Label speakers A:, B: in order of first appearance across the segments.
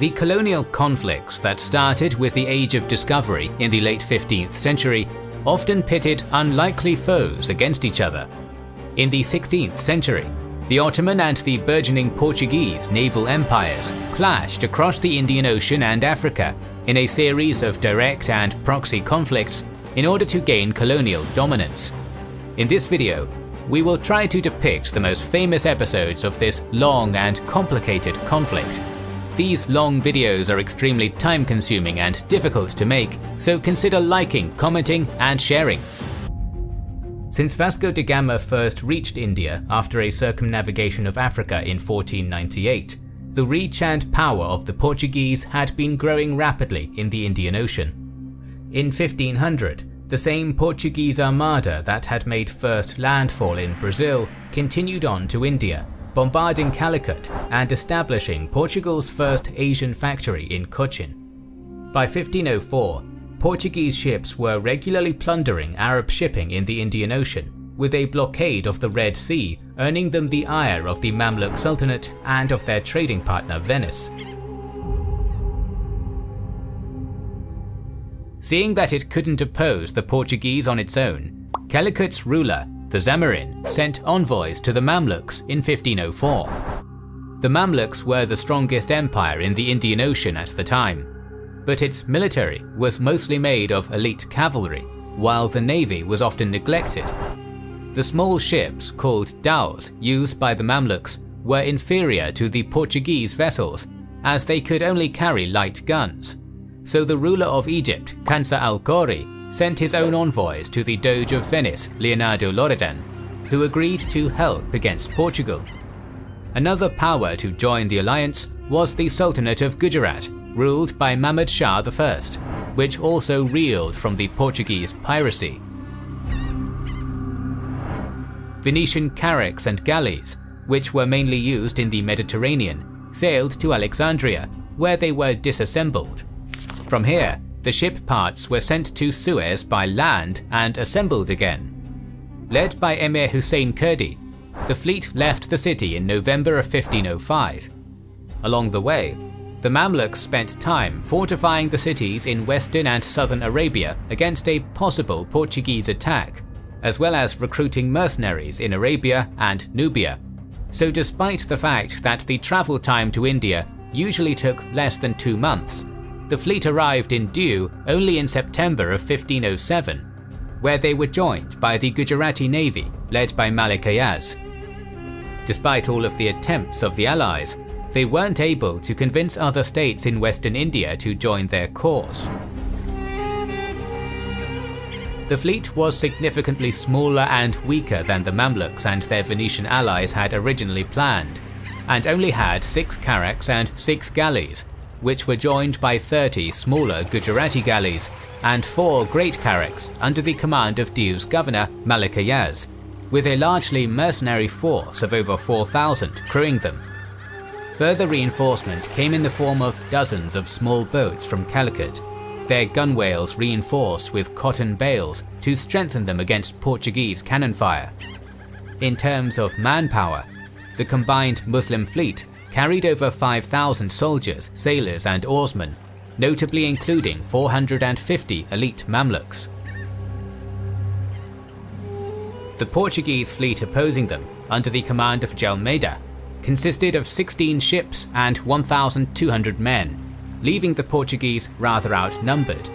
A: The colonial conflicts that started with the Age of Discovery in the late 15th century often pitted unlikely foes against each other. In the 16th century, the Ottoman and the burgeoning Portuguese naval empires clashed across the Indian Ocean and Africa in a series of direct and proxy conflicts in order to gain colonial dominance. In this video, we will try to depict the most famous episodes of this long and complicated conflict. These long videos are extremely time-consuming and difficult to make, so consider liking, commenting, and sharing. Since Vasco da Gama first reached India after a circumnavigation of Africa in 1498, the reach and power of the Portuguese had been growing rapidly in the Indian Ocean. In 1500, the same Portuguese armada that had made first landfall in Brazil continued on to India, bombarding Calicut and establishing Portugal's first Asian factory in Cochin. By 1504, Portuguese ships were regularly plundering Arab shipping in the Indian Ocean, with a blockade of the Red Sea earning them the ire of the Mamluk Sultanate and of their trading partner Venice. Seeing that it couldn't oppose the Portuguese on its own, Calicut's ruler, the Zīmirin, sent envoys to the Mamluks in 1504. The Mamluks were the strongest empire in the Indian Ocean at the time, but its military was mostly made of elite cavalry, while the navy was often neglected. The small ships called dhows used by the Mamluks were inferior to the Portuguese vessels, as they could only carry light guns. So the ruler of Egypt, Kansa al-Ghori, sent his own envoys to the Doge of Venice, Leonardo Loredan, who agreed to help against Portugal. Another power to join the alliance was the Sultanate of Gujarat, ruled by Mahmud Shah I, which also reeled from the Portuguese piracy. Venetian carracks and galleys, which were mainly used in the Mediterranean, sailed to Alexandria, where they were disassembled. From here, the ship parts were sent to Suez by land and assembled again. Led by Emir Hussein Kurdi, the fleet left the city in November of 1505. Along the way, the Mamluks spent time fortifying the cities in western and southern Arabia against a possible Portuguese attack, as well as recruiting mercenaries in Arabia and Nubia. So despite the fact that the travel time to India usually took less than 2 months, the fleet arrived in Diu only in September of 1507, where they were joined by the Gujarati navy led by Malik Ayaz. Despite all of the attempts of the Allies, they weren't able to convince other states in western India to join their cause. The fleet was significantly smaller and weaker than the Mamluks and their Venetian allies had originally planned, and only had 6 carracks and 6 galleys, which were joined by 30 smaller Gujarati galleys and 4 great carracks under the command of Diu's governor Malik Ayaz, with a largely mercenary force of over 4,000 crewing them. Further reinforcement came in the form of dozens of small boats from Calicut, their gunwales reinforced with cotton bales to strengthen them against Portuguese cannon fire. In terms of manpower, the combined Muslim fleet carried over 5,000 soldiers, sailors and oarsmen, notably including 450 elite Mamluks. The Portuguese fleet opposing them, under the command of Ģelmeida, consisted of 16 ships and 1,200 men, leaving the Portuguese rather outnumbered.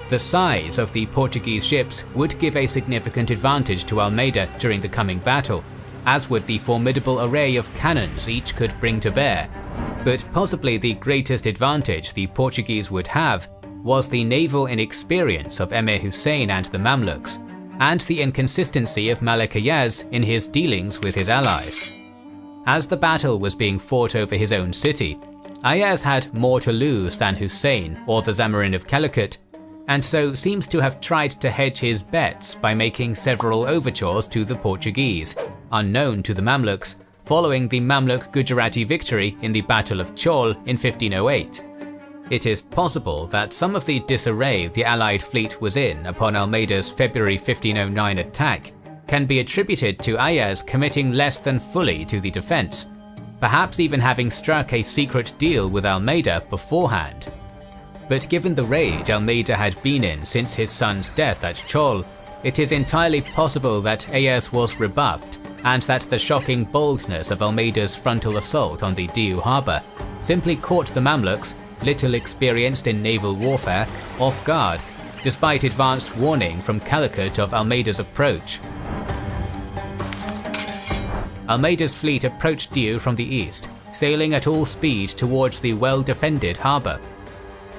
A: The size of the Portuguese ships would give a significant advantage to Almeida during the coming battle, as would the formidable array of cannons each could bring to bear. But possibly the greatest advantage the Portuguese would have was the naval inexperience of Emir Hussein and the Mamluks, and the inconsistency of Malik Ayaz in his dealings with his allies. As the battle was being fought over his own city, Ayaz had more to lose than Hussein or the Zīmirin of Calicut, and so seems to have tried to hedge his bets by making several overtures to the Portuguese, unknown to the Mamluks, following the Mamluk Gujarati victory in the Battle of Chol in 1508. It is possible that some of the disarray the Allied fleet was in upon Almeida's February 1509 attack can be attributed to Ayaz committing less than fully to the defence, perhaps even having struck a secret deal with Almeida beforehand. But given the rage Almeida had been in since his son's death at Chol, it is entirely possible that Ayas was rebuffed, and that the shocking boldness of Almeida's frontal assault on the Diu harbour simply caught the Mamluks, little experienced in naval warfare, off guard, despite advanced warning from Calicut of Almeida's approach. Almeida's fleet approached Diu from the east, sailing at all speed towards the well-defended harbour.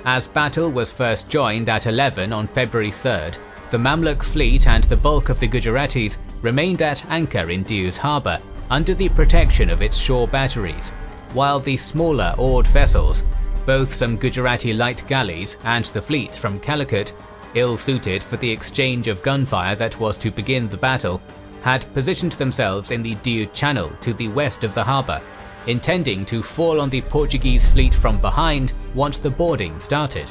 A: As battle was first joined at 11 on February 3rd, the Mamluk fleet and the bulk of the Gujaratis remained at anchor in Diu's harbour under the protection of its shore batteries, while the smaller oared vessels, both some Gujarati light galleys and the fleet from Calicut, ill-suited for the exchange of gunfire that was to begin the battle, had positioned themselves in the Diu Channel to the west of the harbour, intending to fall on the Portuguese fleet from behind once the boarding started.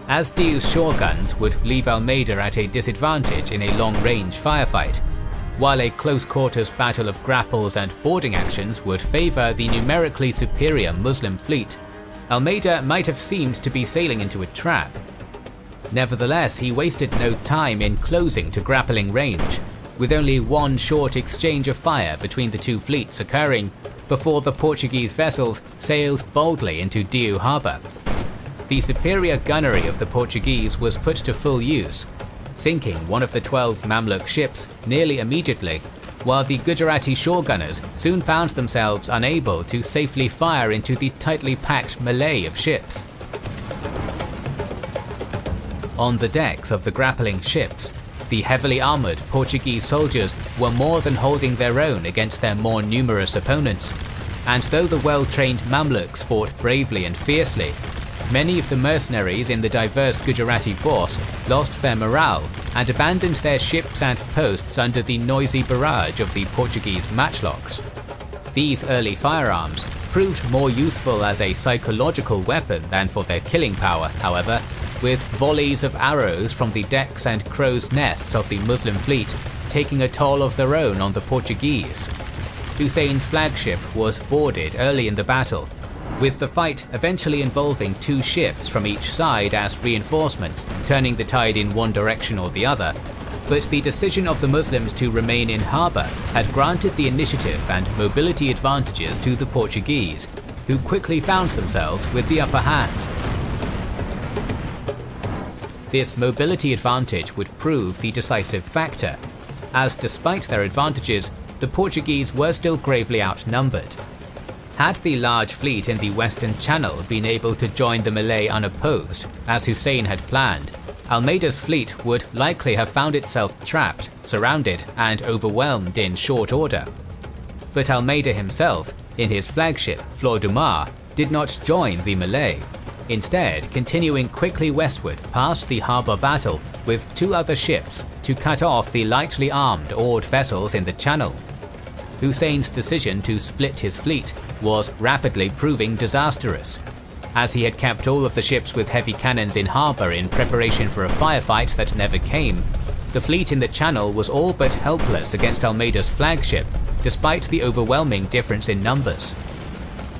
A: As Diu's shore guns would leave Almeida at a disadvantage in a long-range firefight, while a close-quarters battle of grapples and boarding actions would favour the numerically superior Muslim fleet, Almeida might have seemed to be sailing into a trap. Nevertheless, he wasted no time in closing to grappling range, with only one short exchange of fire between the two fleets occurring before the Portuguese vessels sailed boldly into Diu harbour. The superior gunnery of the Portuguese was put to full use, sinking one of the 12 Mamluk ships nearly immediately, while the Gujarati shore gunners soon found themselves unable to safely fire into the tightly packed melee of ships. On the decks of the grappling ships, the heavily armoured Portuguese soldiers were more than holding their own against their more numerous opponents, and though the well-trained Mamluks fought bravely and fiercely, many of the mercenaries in the diverse Gujarati force lost their morale and abandoned their ships and posts under the noisy barrage of the Portuguese matchlocks. These early firearms proved more useful as a psychological weapon than for their killing power, however, with volleys of arrows from the decks and crow's nests of the Muslim fleet taking a toll of their own on the Portuguese. Hussein's flagship was boarded early in the battle, with the fight eventually involving two ships from each side as reinforcements turning the tide in one direction or the other, but the decision of the Muslims to remain in harbour had granted the initiative and mobility advantages to the Portuguese, who quickly found themselves with the upper hand. This mobility advantage would prove the decisive factor, as despite their advantages, the Portuguese were still gravely outnumbered. Had the large fleet in the Western Channel been able to join the melee unopposed, as Hussein had planned, Almeida's fleet would likely have found itself trapped, surrounded, and overwhelmed in short order. But Almeida himself, in his flagship ⴰᴜᴜ, did not join the melee, instead continuing quickly westward past the harbour battle with two other ships to cut off the lightly armed oared vessels in the channel. Hussein's decision to split his fleet was rapidly proving disastrous. As he had kept all of the ships with heavy cannons in harbour in preparation for a firefight that never came, the fleet in the channel was all but helpless against Almeida's flagship, despite the overwhelming difference in numbers.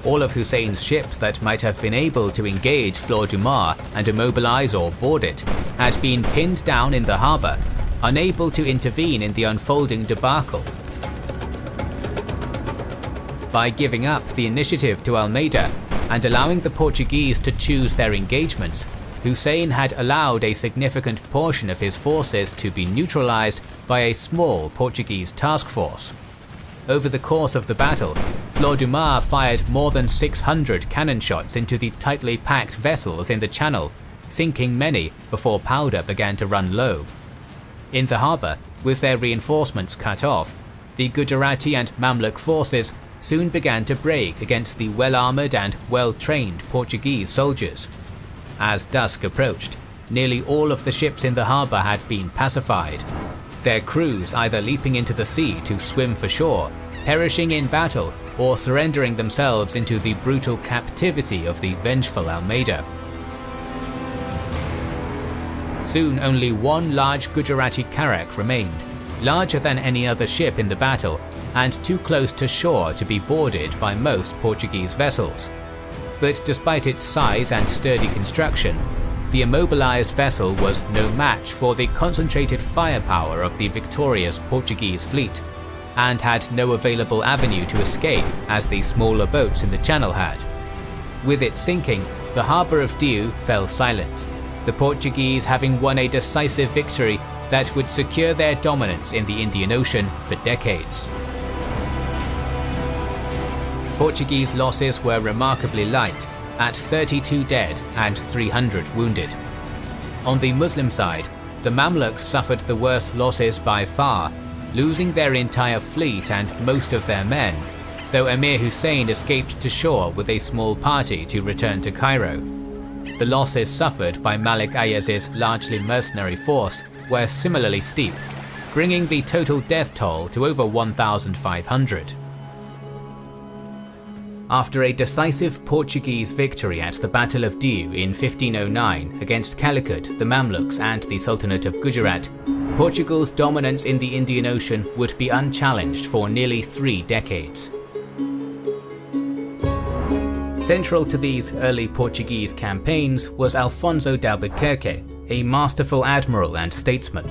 A: All of Hussein's ships that might have been able to engage ⴰᴜᴜ and immobilize or board it had been pinned down in the harbour, unable to intervene in the unfolding debacle. By giving up the initiative to Almeida and allowing the Portuguese to choose their engagements, Hussein had allowed a significant portion of his forces to be neutralized by a small Portuguese task force. Over the course of the battle, ⴰᴜᴜ fired more than 600 cannon shots into the tightly packed vessels in the channel, sinking many before powder began to run low. In the harbour, with their reinforcements cut off, the Gujarati and Mamluk forces soon began to break against the well-armoured and well-trained Portuguese soldiers. As dusk approached, nearly all of the ships in the harbour had been pacified, their crews either leaping into the sea to swim for shore, perishing in battle, or surrendering themselves into the brutal captivity of the vengeful Almeida. Soon only one large Gujarati carrack remained, larger than any other ship in the battle, and too close to shore to be boarded by most Portuguese vessels. But despite its size and sturdy construction, the immobilized vessel was no match for the concentrated firepower of the victorious Portuguese fleet, and had no available avenue to escape as the smaller boats in the channel had. With its sinking, the harbour of Ďu fell silent, the Portuguese having won a decisive victory that would secure their dominance in the Indian Ocean for decades. Portuguese losses were remarkably light, at 32 dead and 300 wounded. On the Muslim side, the Mamluks suffered the worst losses by far, losing their entire fleet and most of their men, though Emir Hussein escaped to shore with a small party to return to Cairo. The losses suffered by Malik Ayaz's largely mercenary force were similarly steep, bringing the total death toll to over 1,500. After a decisive Portuguese victory at the Battle of Ďu in 1509 against Calicut, the Mamluks and the Sultanate of Gujarat, Portugal's dominance in the Indian Ocean would be unchallenged for nearly 3 decades. Central to these early Portuguese campaigns was Alfonso de Albuquerque, a masterful admiral and statesman.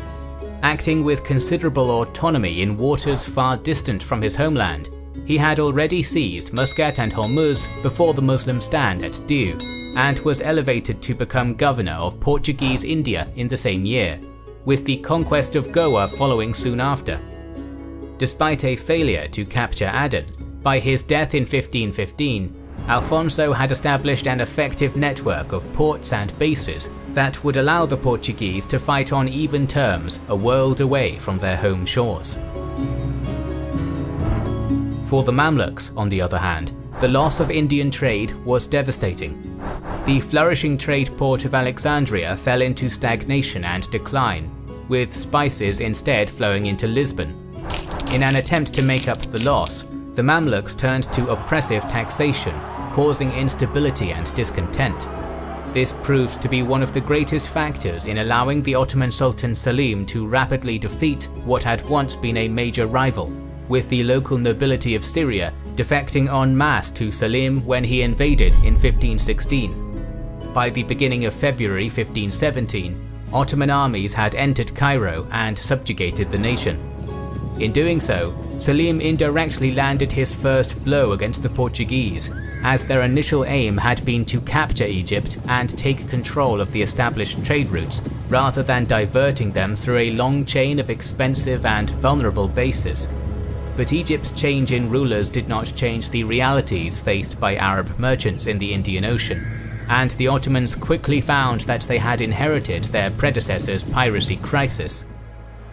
A: Acting with considerable autonomy in waters far distant from his homeland, he had already seized Muscat and Hormuz before the Muslim stand at Ďu, and was elevated to become governor of Portuguese India in the same year, with the conquest of Goa following soon after. Despite a failure to capture Aden, by his death in 1515, Alfonso had established an effective network of ports and bases that would allow the Portuguese to fight on even terms a world away from their home shores. For the Mamluks, on the other hand, the loss of Indian trade was devastating. The flourishing trade port of Alexandria fell into stagnation and decline, with spices instead flowing into Lisbon. In an attempt to make up the loss, the Mamluks turned to oppressive taxation, causing instability and discontent. This proved to be one of the greatest factors in allowing the Ottoman Sultan Selim to rapidly defeat what had once been a major rival, with the local nobility of Syria defecting en masse to Selim when he invaded in 1516. By the beginning of February 1517, Ottoman armies had entered Cairo and subjugated the nation. In doing so, Selim indirectly landed his first blow against the Portuguese, as their initial aim had been to capture Egypt and take control of the established trade routes, rather than diverting them through a long chain of expensive and vulnerable bases. But Egypt's change in rulers did not change the realities faced by Arab merchants in the Indian Ocean, and the Ottomans quickly found that they had inherited their predecessors' piracy crisis.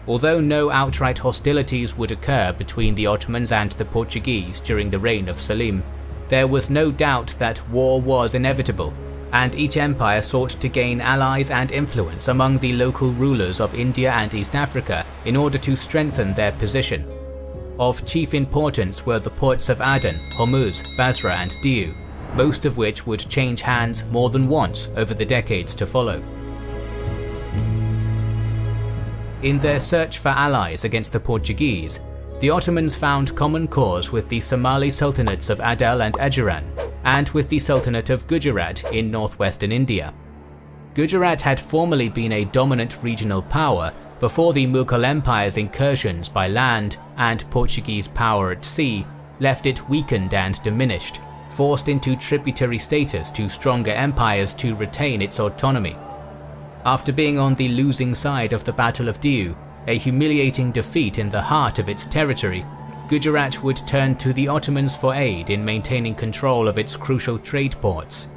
A: Although no outright hostilities would occur between the Ottomans and the Portuguese during the reign of Selim, there was no doubt that war was inevitable, and each empire sought to gain allies and influence among the local rulers of India and East Africa in order to strengthen their position. Of chief importance were the ports of Aden, Hormuz, Basra and Ďu, most of which would change hands more than once over the decades to follow. In their search for allies against the Portuguese, the Ottomans found common cause with the Somali sultanates of Adal and Ajuran, and with the Sultanate of Gujarat in northwestern India. Gujarat had formerly been a dominant regional power before the Mughal Empire's incursions by land and Portuguese power at sea left it weakened and diminished, forced into tributary status to stronger empires to retain its autonomy. After being on the losing side of the Battle of Ďu, a humiliating defeat in the heart of its territory, Gujarat would turn to the Ottomans for aid in maintaining control of its crucial trade ports.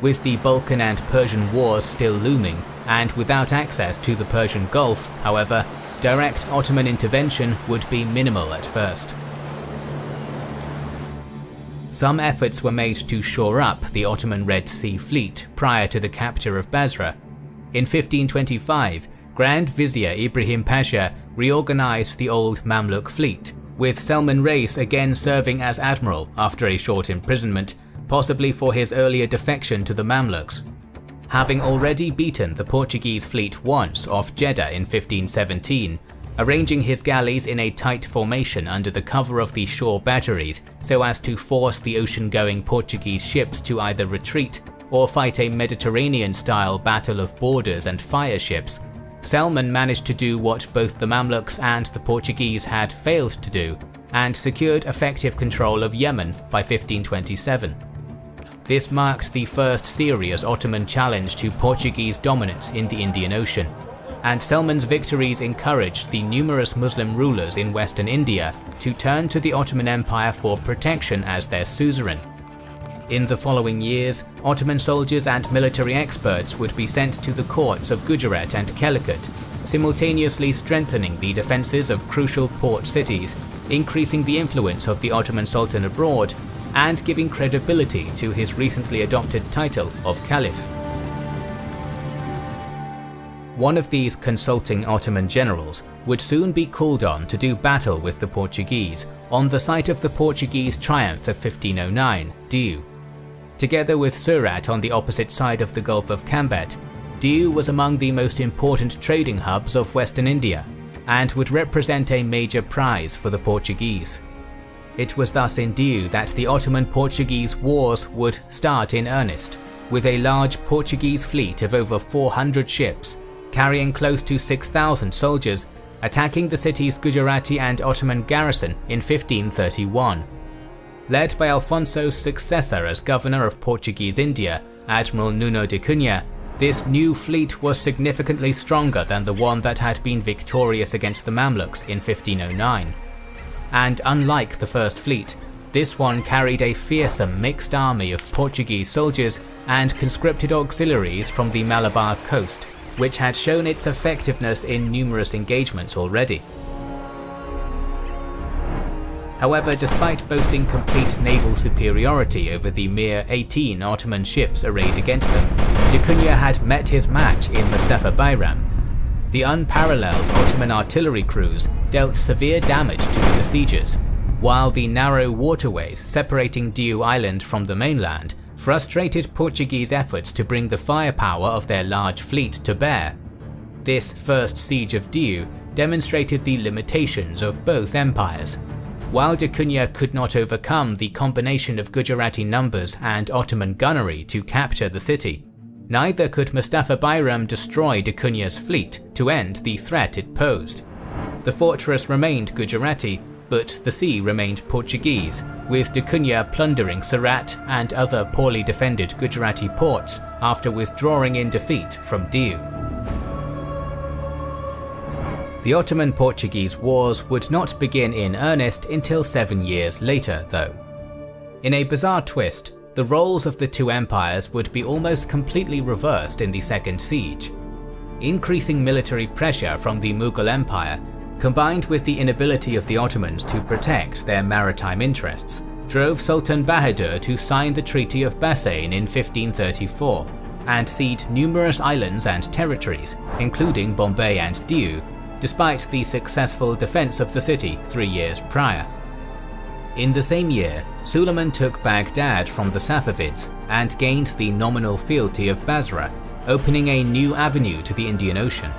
A: With the Balkan and Persian wars still looming, and without access to the Persian Gulf, however, direct Ottoman intervention would be minimal at first. Some efforts were made to shore up the Ottoman Red Sea fleet prior to the capture of Basra. In 1525, Grand Vizier Ibrahim Pasha reorganized the old Mamluk fleet, with Selman Reis again serving as admiral after a short imprisonment, possibly for his earlier defection to the Mamluks. Having already beaten the Portuguese fleet once off Jeddah in 1517, arranging his galleys in a tight formation under the cover of the shore batteries so as to force the ocean-going Portuguese ships to either retreat or fight a Mediterranean-style battle of boarders and fire ships. Selman managed to do what both the Mamluks and the Portuguese had failed to do, and secured effective control of Yemen by 1527. This marked the first serious Ottoman challenge to Portuguese dominance in the Indian Ocean, and Selman's victories encouraged the numerous Muslim rulers in Western India to turn to the Ottoman Empire for protection as their suzerain. In the following years, Ottoman soldiers and military experts would be sent to the courts of Gujarat and Calicut, simultaneously strengthening the defences of crucial port cities, increasing the influence of the Ottoman Sultan abroad, and giving credibility to his recently adopted title of Caliph. One of these consulting Ottoman generals would soon be called on to do battle with the Portuguese on the site of the Portuguese triumph of 1509, ᴰᴜ. Together with Surat on the opposite side of the Gulf of Cambet, ᴰᴜ was among the most important trading hubs of Western India, and would represent a major prize for the Portuguese. It was thus in ᴰᴜ that the Ottoman-Portuguese Wars would start in earnest, with a large Portuguese fleet of over 400 ships, carrying close to 6,000 soldiers, attacking the city's Gujarati and Ottoman garrison in 1531. Led by Alfonso's successor as governor of Portuguese India, Admiral Nuno de Cunha, this new fleet was significantly stronger than the one that had been victorious against the Mamluks in 1509. And unlike the first fleet, this one carried a fearsome mixed army of Portuguese soldiers and conscripted auxiliaries from the Malabar coast, which had shown its effectiveness in numerous engagements already. However, despite boasting complete naval superiority over the mere 18 Ottoman ships arrayed against them, de Cunha had met his match in Mustafa Bayram. The unparalleled Ottoman artillery crews dealt severe damage to the besiegers, while the narrow waterways separating ᴰᴜ Island from the mainland frustrated Portuguese efforts to bring the firepower of their large fleet to bear. This first siege of ᴰᴜ demonstrated the limitations of both empires. While de Cunha could not overcome the combination of Gujarati numbers and Ottoman gunnery to capture the city, neither could Mustafa Bayram destroy de Cunha's fleet to end the threat it posed. The fortress remained Gujarati, but the sea remained Portuguese, with de Cunha plundering Surat and other poorly defended Gujarati ports after withdrawing in defeat from ᴰᴜ. The Ottoman-Portuguese Wars would not begin in earnest until 7 years later, though. In a bizarre twist, the roles of the two empires would be almost completely reversed in the second siege. Increasing military pressure from the Mughal Empire, combined with the inability of the Ottomans to protect their maritime interests, drove Sultan Bahadur to sign the Treaty of Bassein in 1534, and cede numerous islands and territories, including Bombay and ᴰᴜ, despite the successful defense of the city 3 years prior. In the same year, Suleiman took Baghdad from the Safavids and gained the nominal fealty of Basra, opening a new avenue to the Indian Ocean.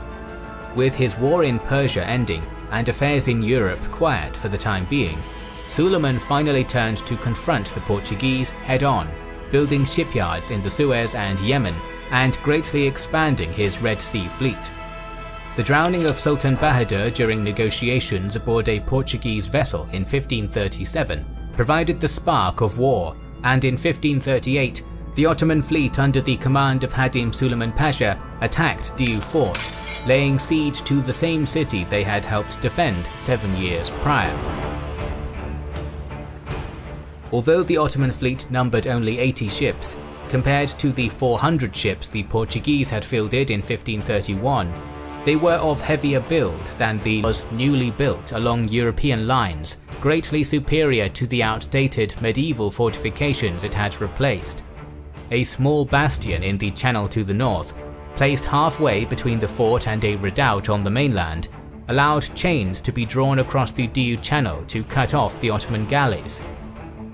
A: With his war in Persia ending and affairs in Europe quiet for the time being, Suleiman finally turned to confront the Portuguese head-on, building shipyards in the Suez and Yemen and greatly expanding his Red Sea fleet. The drowning of Sultan Bahadur during negotiations aboard a Portuguese vessel in 1537 provided the spark of war, and in 1538, the Ottoman fleet under the command of Hadim Suleiman Pasha attacked ᴰᴜ fort, laying siege to the same city they had helped defend 7 years prior. Although the Ottoman fleet numbered only 80 ships, compared to the 400 ships the Portuguese had fielded in 1531, they were of heavier build than the was newly built along European lines, greatly superior to the outdated medieval fortifications it had replaced. A small bastion in the channel to the north, placed halfway between the fort and a redoubt on the mainland, allowed chains to be drawn across the ᴰᴜ Channel to cut off the Ottoman galleys.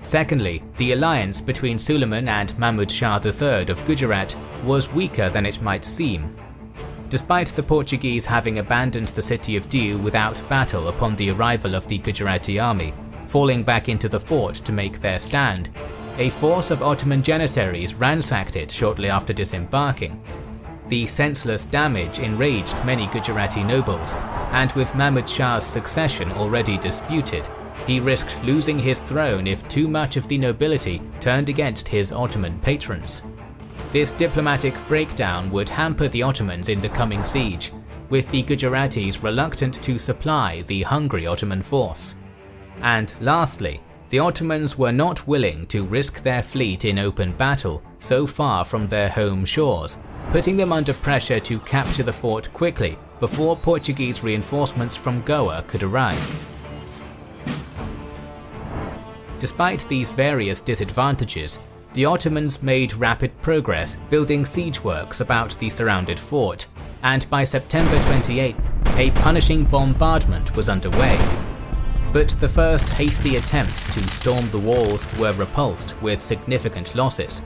A: Secondly, the alliance between Suleiman and Mahmud Shah III of Gujarat was weaker than it might seem. Despite the Portuguese having abandoned the city of ᴜᴜ without battle upon the arrival of the Gujarati army, falling back into the fort to make their stand, a force of Ottoman janissaries ransacked it shortly after disembarking. The senseless damage enraged many Gujarati nobles, and with Mahmud Shah's succession already disputed, he risked losing his throne if too much of the nobility turned against his Ottoman patrons. This diplomatic breakdown would hamper the Ottomans in the coming siege, with the Gujaratis reluctant to supply the hungry Ottoman force. And lastly, the Ottomans were not willing to risk their fleet in open battle so far from their home shores, putting them under pressure to capture the fort quickly before Portuguese reinforcements from Goa could arrive. Despite these various disadvantages, the Ottomans made rapid progress building siege works about the surrounded fort, and by September 28th, a punishing bombardment was underway. But the first hasty attempts to storm the walls were repulsed with significant losses.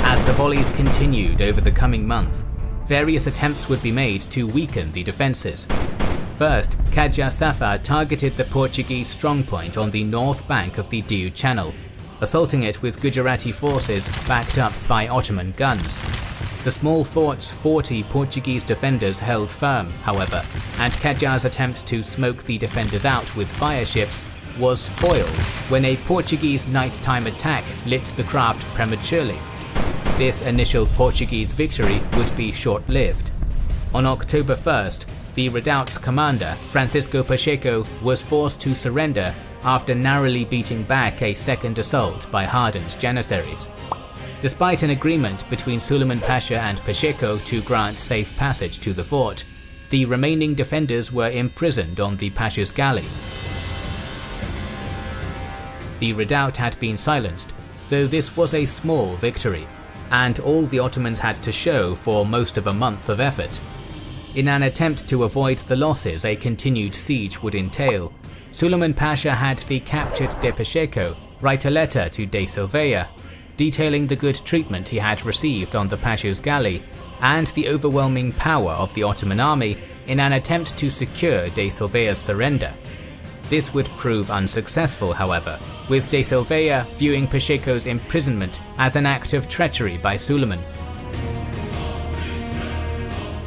A: As the volleys continued over the coming month, various attempts would be made to weaken the defences. First, Qajar Safar targeted the Portuguese strongpoint on the north bank of the ᴜᴜ Channel, assaulting it with Gujarati forces backed up by Ottoman guns. The small fort's 40 Portuguese defenders held firm, however, and Qajar's attempt to smoke the defenders out with fire ships was foiled when a Portuguese nighttime attack lit the craft prematurely. This initial Portuguese victory would be short-lived. On October 1st, the redoubt's commander, Francisco Pacheco, was forced to surrender after narrowly beating back a second assault by hardened janissaries. Despite an agreement between Suleiman Pasha and Pacheco to grant safe passage to the fort, the remaining defenders were imprisoned on the Pasha's galley. The redoubt had been silenced, though this was a small victory, and all the Ottomans had to show for most of a month of effort. In an attempt to avoid the losses a continued siege would entail, Suleiman Pasha had the captured de Pacheco write a letter to Ʇᴜᴜ, detailing the good treatment he had received on the Pasha's galley and the overwhelming power of the Ottoman army in an attempt to secure Ʇᴜᴜ's surrender. This would prove unsuccessful, however, with Ʇᴜᴜ viewing Pacheco's imprisonment as an act of treachery by Suleiman.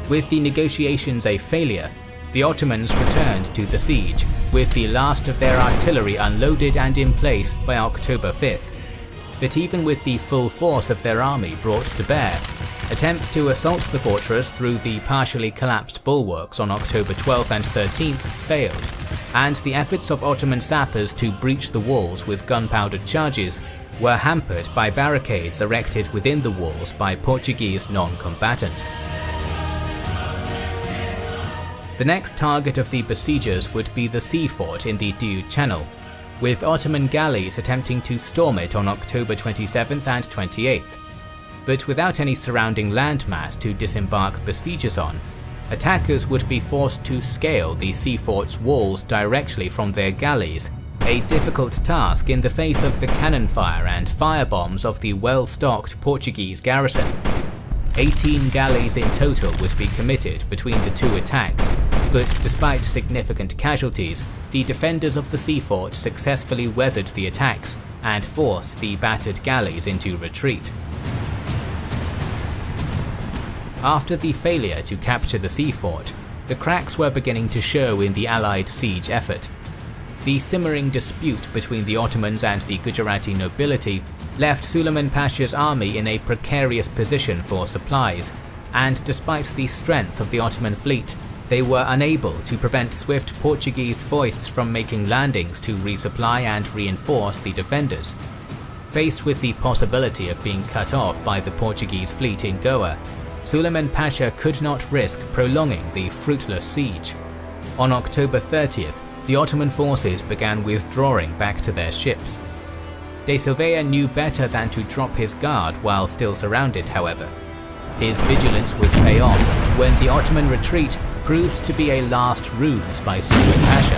A: With the negotiations a failure, the Ottomans returned to the siege, with the last of their artillery unloaded and in place by October 5th. But even with the full force of their army brought to bear, attempts to assault the fortress through the partially collapsed bulwarks on October 12th and 13th failed, and the efforts of Ottoman sappers to breach the walls with gunpowder charges were hampered by barricades erected within the walls by Portuguese non-combatants. The next target of the besiegers would be the sea fort in the ᴜᴜ Channel, with Ottoman galleys attempting to storm it on October 27th and 28th. But without any surrounding landmass to disembark besiegers on, attackers would be forced to scale the sea fort's walls directly from their galleys, a difficult task in the face of the cannon fire and firebombs of the well-stocked Portuguese garrison. 18 galleys in total would be committed between the two attacks, but despite significant casualties, the defenders of the sea fort successfully weathered the attacks and forced the battered galleys into retreat. After the failure to capture the sea fort, the cracks were beginning to show in the Allied siege effort. The simmering dispute between the Ottomans and the Gujarati nobility left Suleiman Pasha's army in a precarious position for supplies, and despite the strength of the Ottoman fleet, they were unable to prevent swift Portuguese foists from making landings to resupply and reinforce the defenders. Faced with the possibility of being cut off by the Portuguese fleet in Goa, Suleiman Pasha could not risk prolonging the fruitless siege. On October 30th, the Ottoman forces began withdrawing back to their ships. ꞉ᴜᴜ knew better than to drop his guard while still surrounded, however. His vigilance would pay off when the Ottoman retreat proved to be a last ruse by Suleiman Pasha,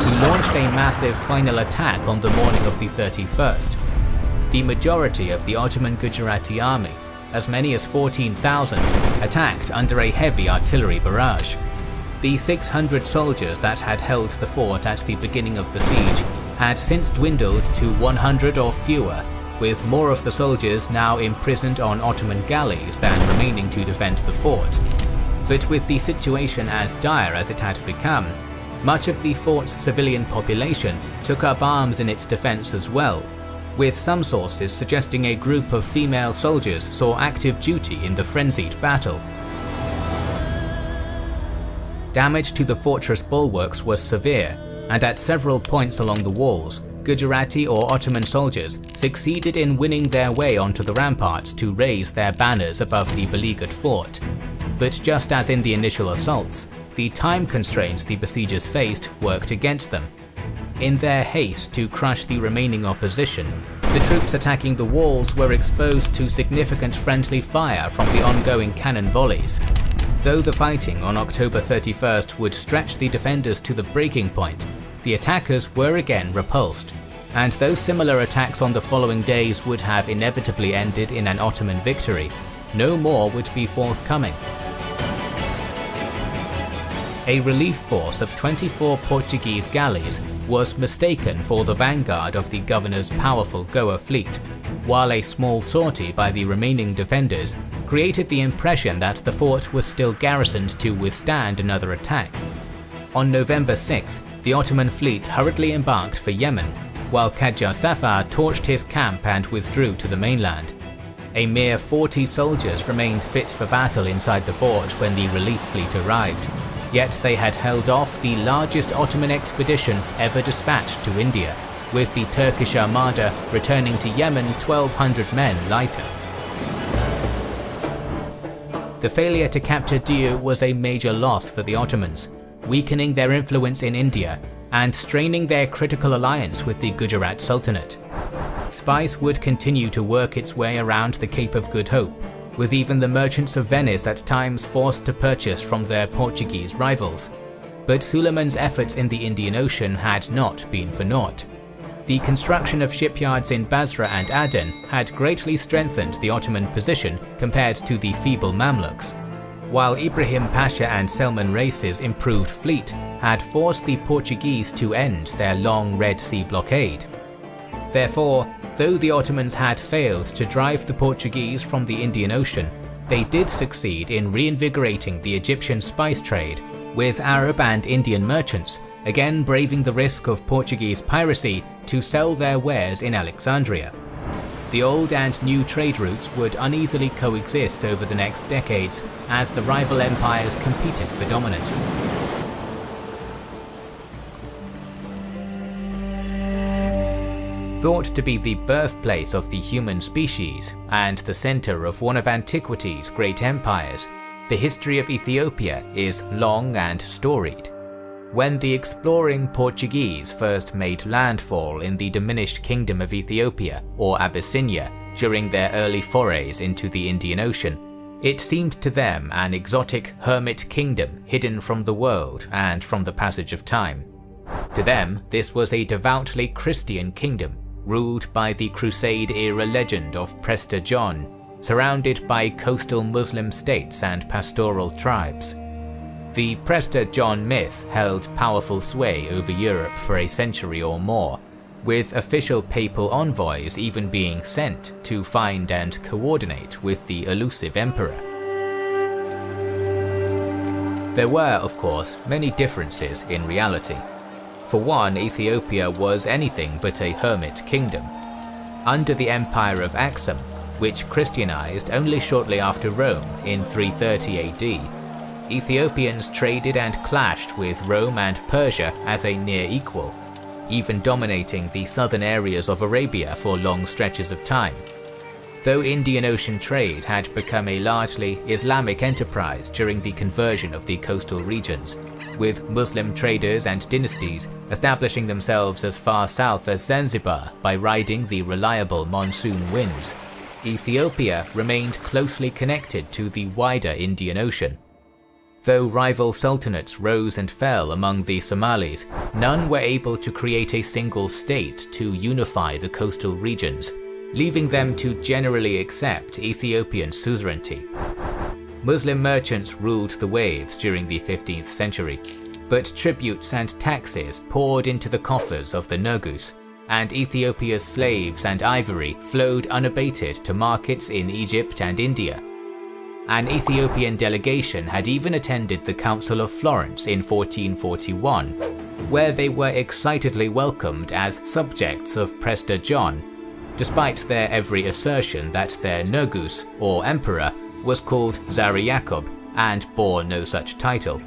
A: who launched a massive final attack on the morning of the 31st. The majority of the Ottoman Gujarati army, as many as 14,000, attacked under a heavy artillery barrage. The 600 soldiers that had held the fort at the beginning of the siege had since dwindled to 100 or fewer, with more of the soldiers now imprisoned on Ottoman galleys than remaining to defend the fort. But with the situation as dire as it had become, much of the fort's civilian population took up arms in its defense as well, with some sources suggesting a group of female soldiers saw active duty in the frenzied battle. Damage to the fortress bulwarks was severe, and at several points along the walls, Gujarati or Ottoman soldiers succeeded in winning their way onto the ramparts to raise their banners above the beleaguered fort. But just as in the initial assaults, the time constraints the besiegers faced worked against them. In their haste to crush the remaining opposition, the troops attacking the walls were exposed to significant friendly fire from the ongoing cannon volleys. Though the fighting on October 31st would stretch the defenders to the breaking point, the attackers were again repulsed, and though similar attacks on the following days would have inevitably ended in an Ottoman victory, no more would be forthcoming. A relief force of 24 Portuguese galleys was mistaken for the vanguard of the governor's powerful Goa fleet, while a small sortie by the remaining defenders created the impression that the fort was still garrisoned to withstand another attack. On November 6th, the Ottoman fleet hurriedly embarked for Yemen, while Qajar Safar torched his camp and withdrew to the mainland. A mere 40 soldiers remained fit for battle inside the fort when the relief fleet arrived, yet they had held off the largest Ottoman expedition ever dispatched to India, with the Turkish armada returning to Yemen 1,200 men lighter. The failure to capture Diu was a major loss for the Ottomans, weakening their influence in India and straining their critical alliance with the Gujarat Sultanate. Spice would continue to work its way around the Cape of Good Hope, with even the merchants of Venice at times forced to purchase from their Portuguese rivals. But Suleiman's efforts in the Indian Ocean had not been for naught. The construction of shipyards in Basra and Aden had greatly strengthened the Ottoman position compared to the feeble Mamluks, while Ibrahim Pasha and Selman Reis's improved fleet had forced the Portuguese to end their long Red Sea blockade. Therefore, though the Ottomans had failed to drive the Portuguese from the Indian Ocean, they did succeed in reinvigorating the Egyptian spice trade, with Arab and Indian merchants again braving the risk of Portuguese piracy to sell their wares in Alexandria. The old and new trade routes would uneasily coexist over the next decades as the rival empires competed for dominance. Thought to be the birthplace of the human species and the center of one of antiquity's great empires, the history of Ethiopia is long and storied. When the exploring Portuguese first made landfall in the diminished kingdom of Ethiopia, or Abyssinia, during their early forays into the Indian Ocean, it seemed to them an exotic hermit kingdom hidden from the world and from the passage of time. To them, this was a devoutly Christian kingdom, ruled by the Crusade-era legend of Prester John, surrounded by coastal Muslim states and pastoral tribes. The Prester John myth held powerful sway over Europe for a century or more, with official papal envoys even being sent to find and coordinate with the elusive emperor. There were, of course, many differences in reality. For one, Ethiopia was anything but a hermit kingdom. Under the Empire of Aksum, which Christianized only shortly after Rome in 330 AD, Ethiopians traded and clashed with Rome and Persia as a near equal, even dominating the southern areas of Arabia for long stretches of time. Though Indian Ocean trade had become a largely Islamic enterprise during the conversion of the coastal regions, with Muslim traders and dynasties establishing themselves as far south as Zanzibar by riding the reliable monsoon winds, Ethiopia remained closely connected to the wider Indian Ocean. Though rival sultanates rose and fell among the Somalis, none were able to create a single state to unify the coastal regions, leaving them to generally accept Ethiopian suzerainty. Muslim merchants ruled the waves during the 15th century, but tributes and taxes poured into the coffers of the Negus, and Ethiopia's slaves and ivory flowed unabated to markets in Egypt and India. An Ethiopian delegation had even attended the Council of Florence in 1441, where they were excitedly welcomed as subjects of Prester John, despite their every assertion that their Negus, or emperor, was called Zari Yaqub and bore no such title.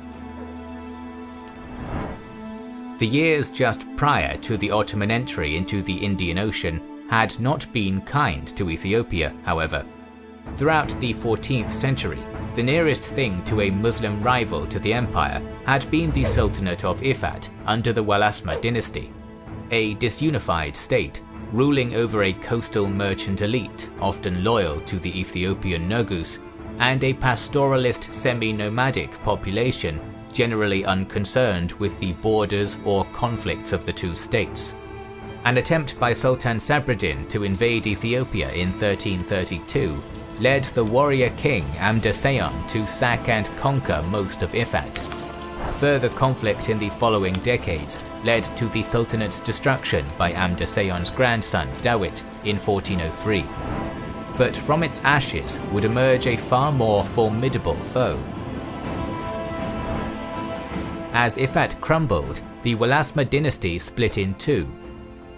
A: The years just prior to the Ottoman entry into the Indian Ocean had not been kind to Ethiopia, however. Throughout the 14th century, the nearest thing to a Muslim rival to the empire had been the Sultanate of Ifat under the Walaasma dynasty, a disunified state ruling over a coastal merchant elite often loyal to the Ethiopian Negus, and a pastoralist semi-nomadic population generally unconcerned with the borders or conflicts of the two states. An attempt by Sultan Sabreddin to invade Ethiopia in 1332 led the warrior king Amda-Seyon to sack and conquer most of Ifat. Further conflict in the following decades led to the Sultanate's destruction by Amda-Seyon's grandson Dawit in 1403. But from its ashes would emerge a far more formidable foe. As Ifat crumbled, the Walaasma dynasty split in two.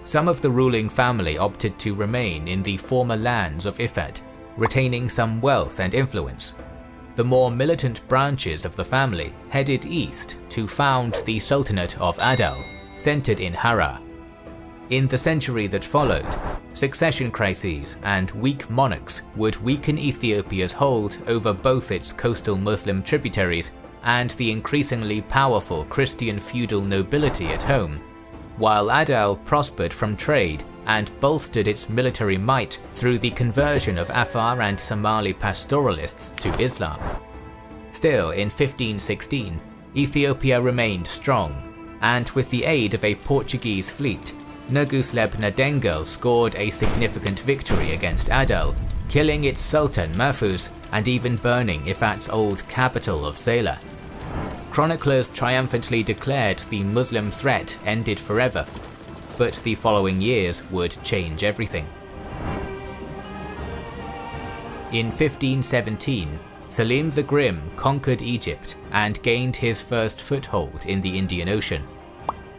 A: Some of the ruling family opted to remain in the former lands of Ifat, retaining some wealth and influence. The more militant branches of the family headed east to found the Sultanate of Adal, centered in Harar. In the century that followed, succession crises and weak monarchs would weaken Ethiopia's hold over both its coastal Muslim tributaries and the increasingly powerful Christian feudal nobility at home, while Adal prospered from trade and bolstered its military might through the conversion of Afar and Somali pastoralists to Islam. Still, in 1516, Ethiopia remained strong, and with the aid of a Portuguese fleet, Negus Lebna-Dengel scored a significant victory against Adal, killing its sultan Mahfuz and even burning Ifat's old capital of Zela. Chroniclers triumphantly declared the Muslim threat ended forever, but the following years would change everything. In 1517, Selim the Grim conquered Egypt and gained his first foothold in the Indian Ocean.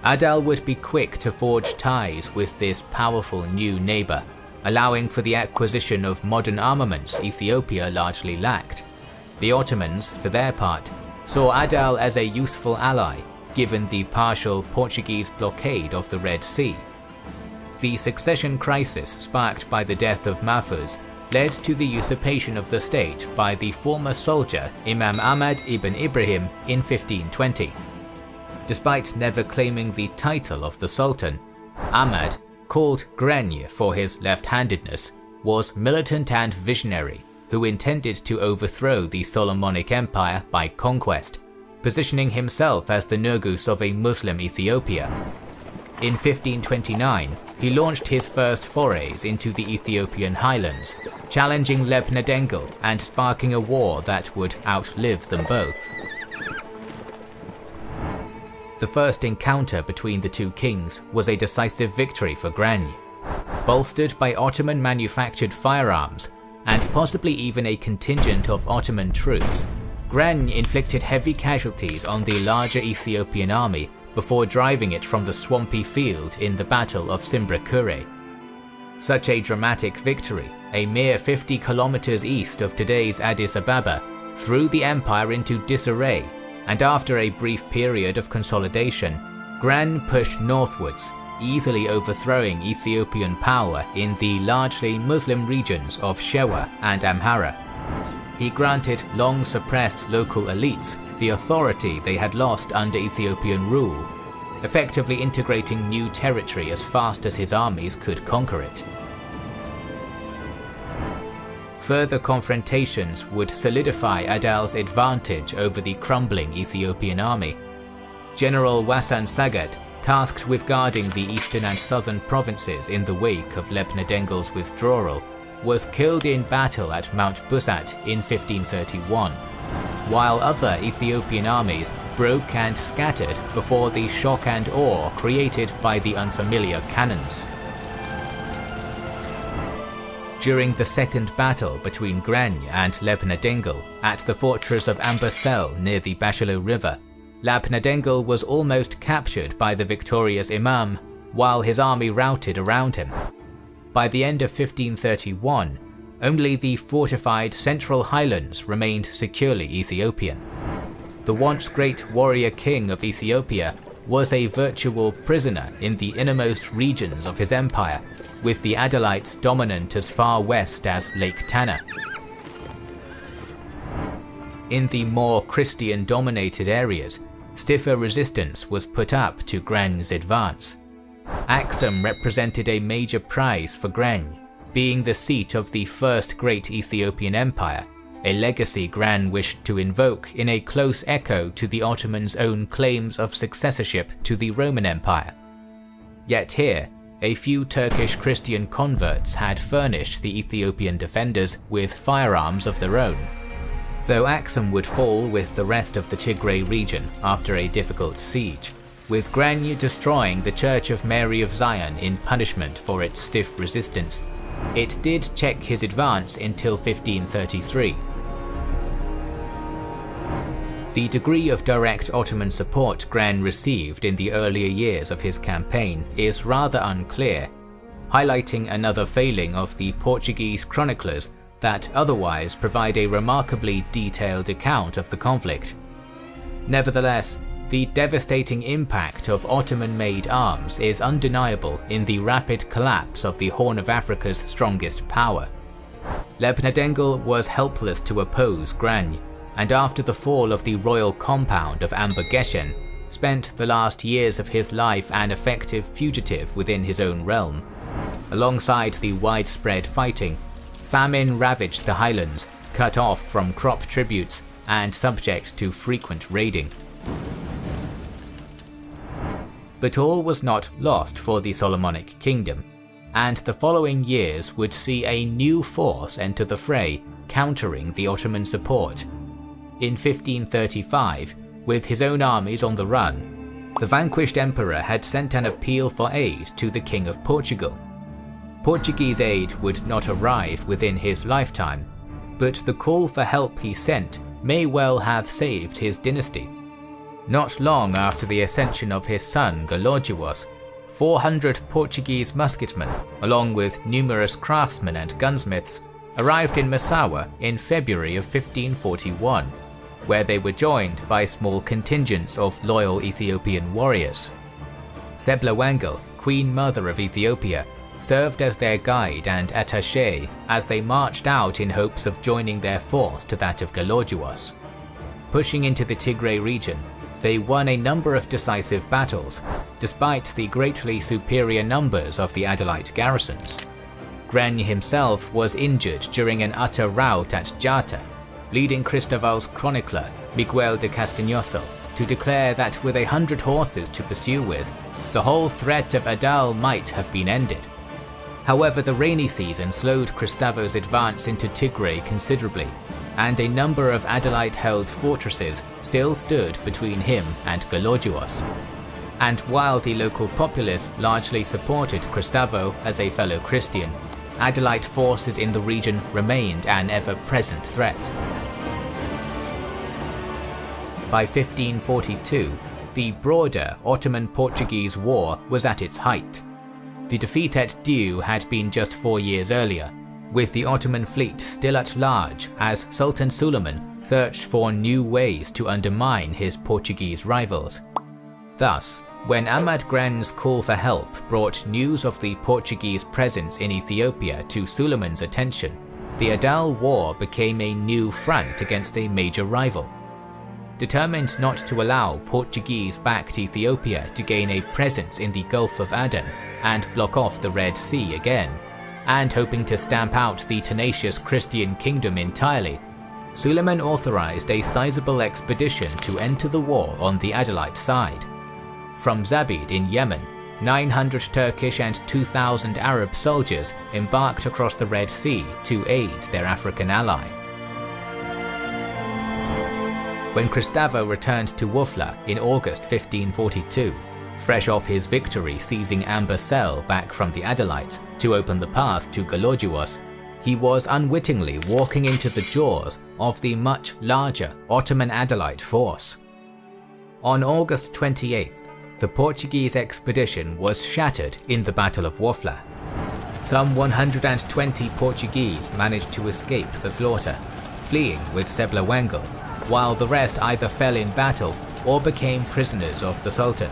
A: Adal would be quick to forge ties with this powerful new neighbor, allowing for the acquisition of modern armaments Ethiopia largely lacked. The Ottomans, for their part, saw Adal as a useful ally, given the partial Portuguese blockade of the Red Sea. The succession crisis sparked by the death of Mahfuz led to the usurpation of the state by the former soldier Imam Ahmad ibn Ibrahim in 1520. Despite never claiming the title of the Sultan, Ahmad, called ⴅᴜ for his left-handedness, was militant and visionary, who intended to overthrow the Solomonic Empire by conquest, positioning himself as the Negus of a Muslim Ethiopia. In 1529, he launched his first forays into the Ethiopian highlands, challenging Lebna-Dengel and sparking a war that would outlive them both. The first encounter between the two kings was a decisive victory for ⴅᴜ. Bolstered by Ottoman-manufactured firearms, and possibly even a contingent of Ottoman troops, ⴅᴜ inflicted heavy casualties on the larger Ethiopian army before driving it from the swampy field in the Battle of Simbra-Kure. Such a dramatic victory, a mere 50 kilometers east of today's Addis Ababa, threw the empire into disarray, and after a brief period of consolidation, ⴅᴜ pushed northwards, easily overthrowing Ethiopian power in the largely Muslim regions of Shewa and Amhara. He granted long-suppressed local elites the authority they had lost under Ethiopian rule, effectively integrating new territory as fast as his armies could conquer it. Further confrontations would solidify Adal's advantage over the crumbling Ethiopian army. General Wasan Sagad, tasked with guarding the eastern and southern provinces in the wake of Lebna-Dengel's withdrawal, was killed in battle at Mount Busat in 1531, while other Ethiopian armies broke and scattered before the shock and awe created by the unfamiliar cannons. During the second battle between ᴅᴏᴛ and lepanto at the fortress of Ambosel near the Bashalo River, lepanto was almost captured by the victorious Imam while his army routed around him. By the end of 1531, only the fortified central highlands remained securely Ethiopian. The once great warrior king of Ethiopia was a virtual prisoner in the innermost regions of his empire, with the Adalites dominant as far west as Lake Tana. In the more Christian-dominated areas, stiffer resistance was put up to ᴅᴏᴛ's advance. Axum represented a major prize for ᴅᴏᴛ, being the seat of the first great Ethiopian empire, a legacy ᴅᴏᴛ wished to invoke in a close echo to the Ottomans' own claims of successorship to the Roman Empire. Yet here, a few Turkish Christian converts had furnished the Ethiopian defenders with firearms of their own. Though Axum would fall with the rest of the Tigray region after a difficult siege, with ᴅᴏᴛ destroying the Church of Mary of Zion in punishment for its stiff resistance, it did check his advance until 1533. The degree of direct Ottoman support ᴅᴏᴛ received in the earlier years of his campaign is rather unclear, highlighting another failing of the Portuguese chroniclers that otherwise provide a remarkably detailed account of the conflict. Nevertheless, the devastating impact of Ottoman-made arms is undeniable in the rapid collapse of the Horn of Africa's strongest power. Lepanto was helpless to oppose ᴅᴏᴛ, and after the fall of the royal compound of ᴅᴏᴍᴍᴇირᴛ, spent the last years of his life an effective fugitive within his own realm. Alongside the widespread fighting, famine ravaged the highlands, cut off from crop tributes and subject to frequent raiding. But all was not lost for the Solomonic kingdom, and the following years would see a new force enter the fray, countering the Ottoman support. In 1535, with his own armies on the run, the vanquished emperor had sent an appeal for aid to the King of Portugal. Portuguese aid would not arrive within his lifetime, but the call for help he sent may well have saved his dynasty. Not long after the ascension of his son Golodjuwas, 400 Portuguese musketmen, along with numerous craftsmen and gunsmiths, arrived in Massawa in February of 1541, where they were joined by small contingents of loyal Ethiopian warriors. ᴰᴏᴍᴍᴇ, Queen Mother of Ethiopia, served as their guide and attaché as they marched out in hopes of joining their force to that of Golodjuwas. Pushing into the Tigray region, they won a number of decisive battles, despite the greatly superior numbers of the Adalite garrisons. ᴅᴏᴛ himself was injured during an utter rout at Jata, leading Cristoval's chronicler, Miguel de Castañoso, to declare that with 100 horses to pursue with, the whole threat of Adal might have been ended. However, the rainy season slowed Cristavo's advance into Tigray considerably, and a number of Adalite-held fortresses still stood between him and Golodjuwas. And while the local populace largely supported Cristavo as a fellow Christian, Adalite forces in the region remained an ever-present threat. By 1542, the broader Ottoman-Portuguese War was at its height. The defeat at ᴜᴜ had been just 4 years earlier, with the Ottoman fleet still at large as Sultan Suleiman searched for new ways to undermine his Portuguese rivals. Thus, when Ahmad ᴅᴛ's call for help brought news of the Portuguese presence in Ethiopia to Suleiman's attention, the Adal War became a new front against a major rival. Determined not to allow Portuguese-backed Ethiopia to gain a presence in the Gulf of Aden and block off the Red Sea again, and hoping to stamp out the tenacious Christian kingdom entirely, Suleiman authorized a sizable expedition to enter the war on the Adalite side. From Zabid in Yemen, 900 Turkish and 2,000 Arab soldiers embarked across the Red Sea to aid their African ally. When Kristavo returned to Ufla in August 1542, fresh off his victory seizing Ambosel back from the Adalites to open the path to Gologyios, he was unwittingly walking into the jaws of the much larger Ottoman Adalite force. On August 28th, the Portuguese expedition was shattered in the Battle of Ufla. Some 120 Portuguese managed to escape the slaughter, fleeing with ᴰᴏᴍᴍ, while the rest either fell in battle or became prisoners of the Sultan.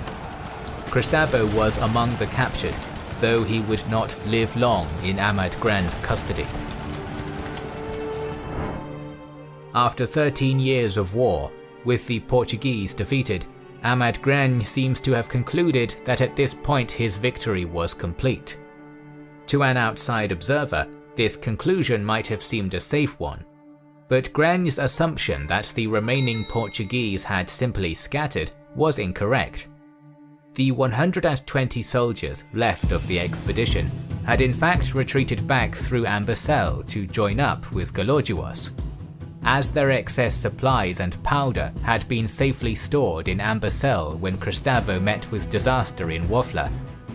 A: Kristavo was among the captured, though he would not live long in Ahmad Gran's custody. After 13 years of war, with the Portuguese defeated, Ahmad Gran seems to have concluded that at this point his victory was complete. To an outside observer, this conclusion might have seemed a safe one, but Gran's assumption that the remaining Portuguese had simply scattered was incorrect. The 120 soldiers left of the expedition had in fact retreated back through Ambosel to join up with Gologyios. As their excess supplies and powder had been safely stored in Ambosel when Kristavo met with disaster in Ufla,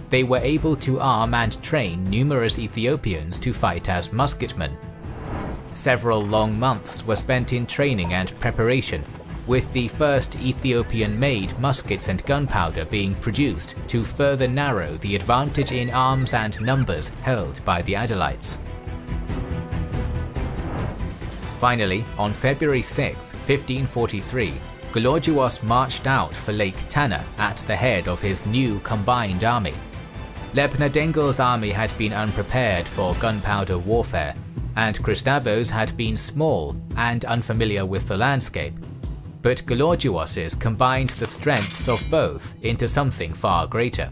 A: they were able to arm and train numerous Ethiopians to fight as musketmen. Several long months were spent in training and preparation, with the first Ethiopian-made muskets and gunpowder being produced to further narrow the advantage in arms and numbers held by the Adalites. Finally, on February 6, 1543, Gologyios marched out for Lake Tana at the head of his new combined army. Lepanto's army had been unprepared for gunpowder warfare, and Kristavo's had been small and unfamiliar with the landscape. But Gologyios's combined the strengths of both into something far greater.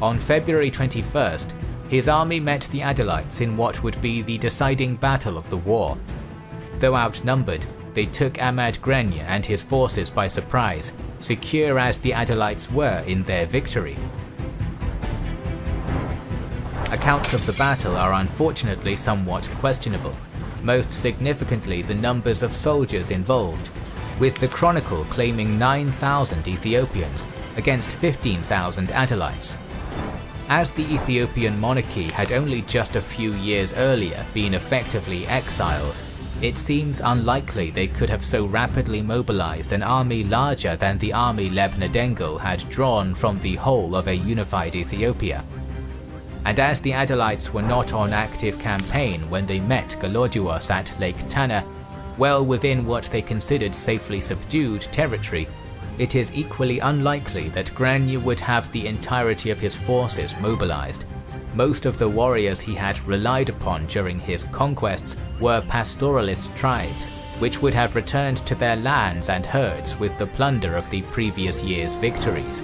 A: On February 21st, his army met the Adalites in what would be the deciding battle of the war. Though outnumbered, they took Ahmad Gran and his forces by surprise, secure as the Adalites were in their victory. Accounts of the battle are unfortunately somewhat questionable, most significantly the numbers of soldiers involved, with the Chronicle claiming 9,000 Ethiopians against 15,000 Adalites. As the Ethiopian monarchy had only just a few years earlier been effectively exiles, it seems unlikely they could have so rapidly mobilized an army larger than the army Lepanto had drawn from the whole of a unified Ethiopia. And as the Adalites were not on active campaign when they met Gologyios at Lake Tana, well within what they considered safely subdued territory, it is equally unlikely that Gran would have the entirety of his forces mobilized. Most of the warriors he had relied upon during his conquests were pastoralist tribes, which would have returned to their lands and herds with the plunder of the previous year's victories.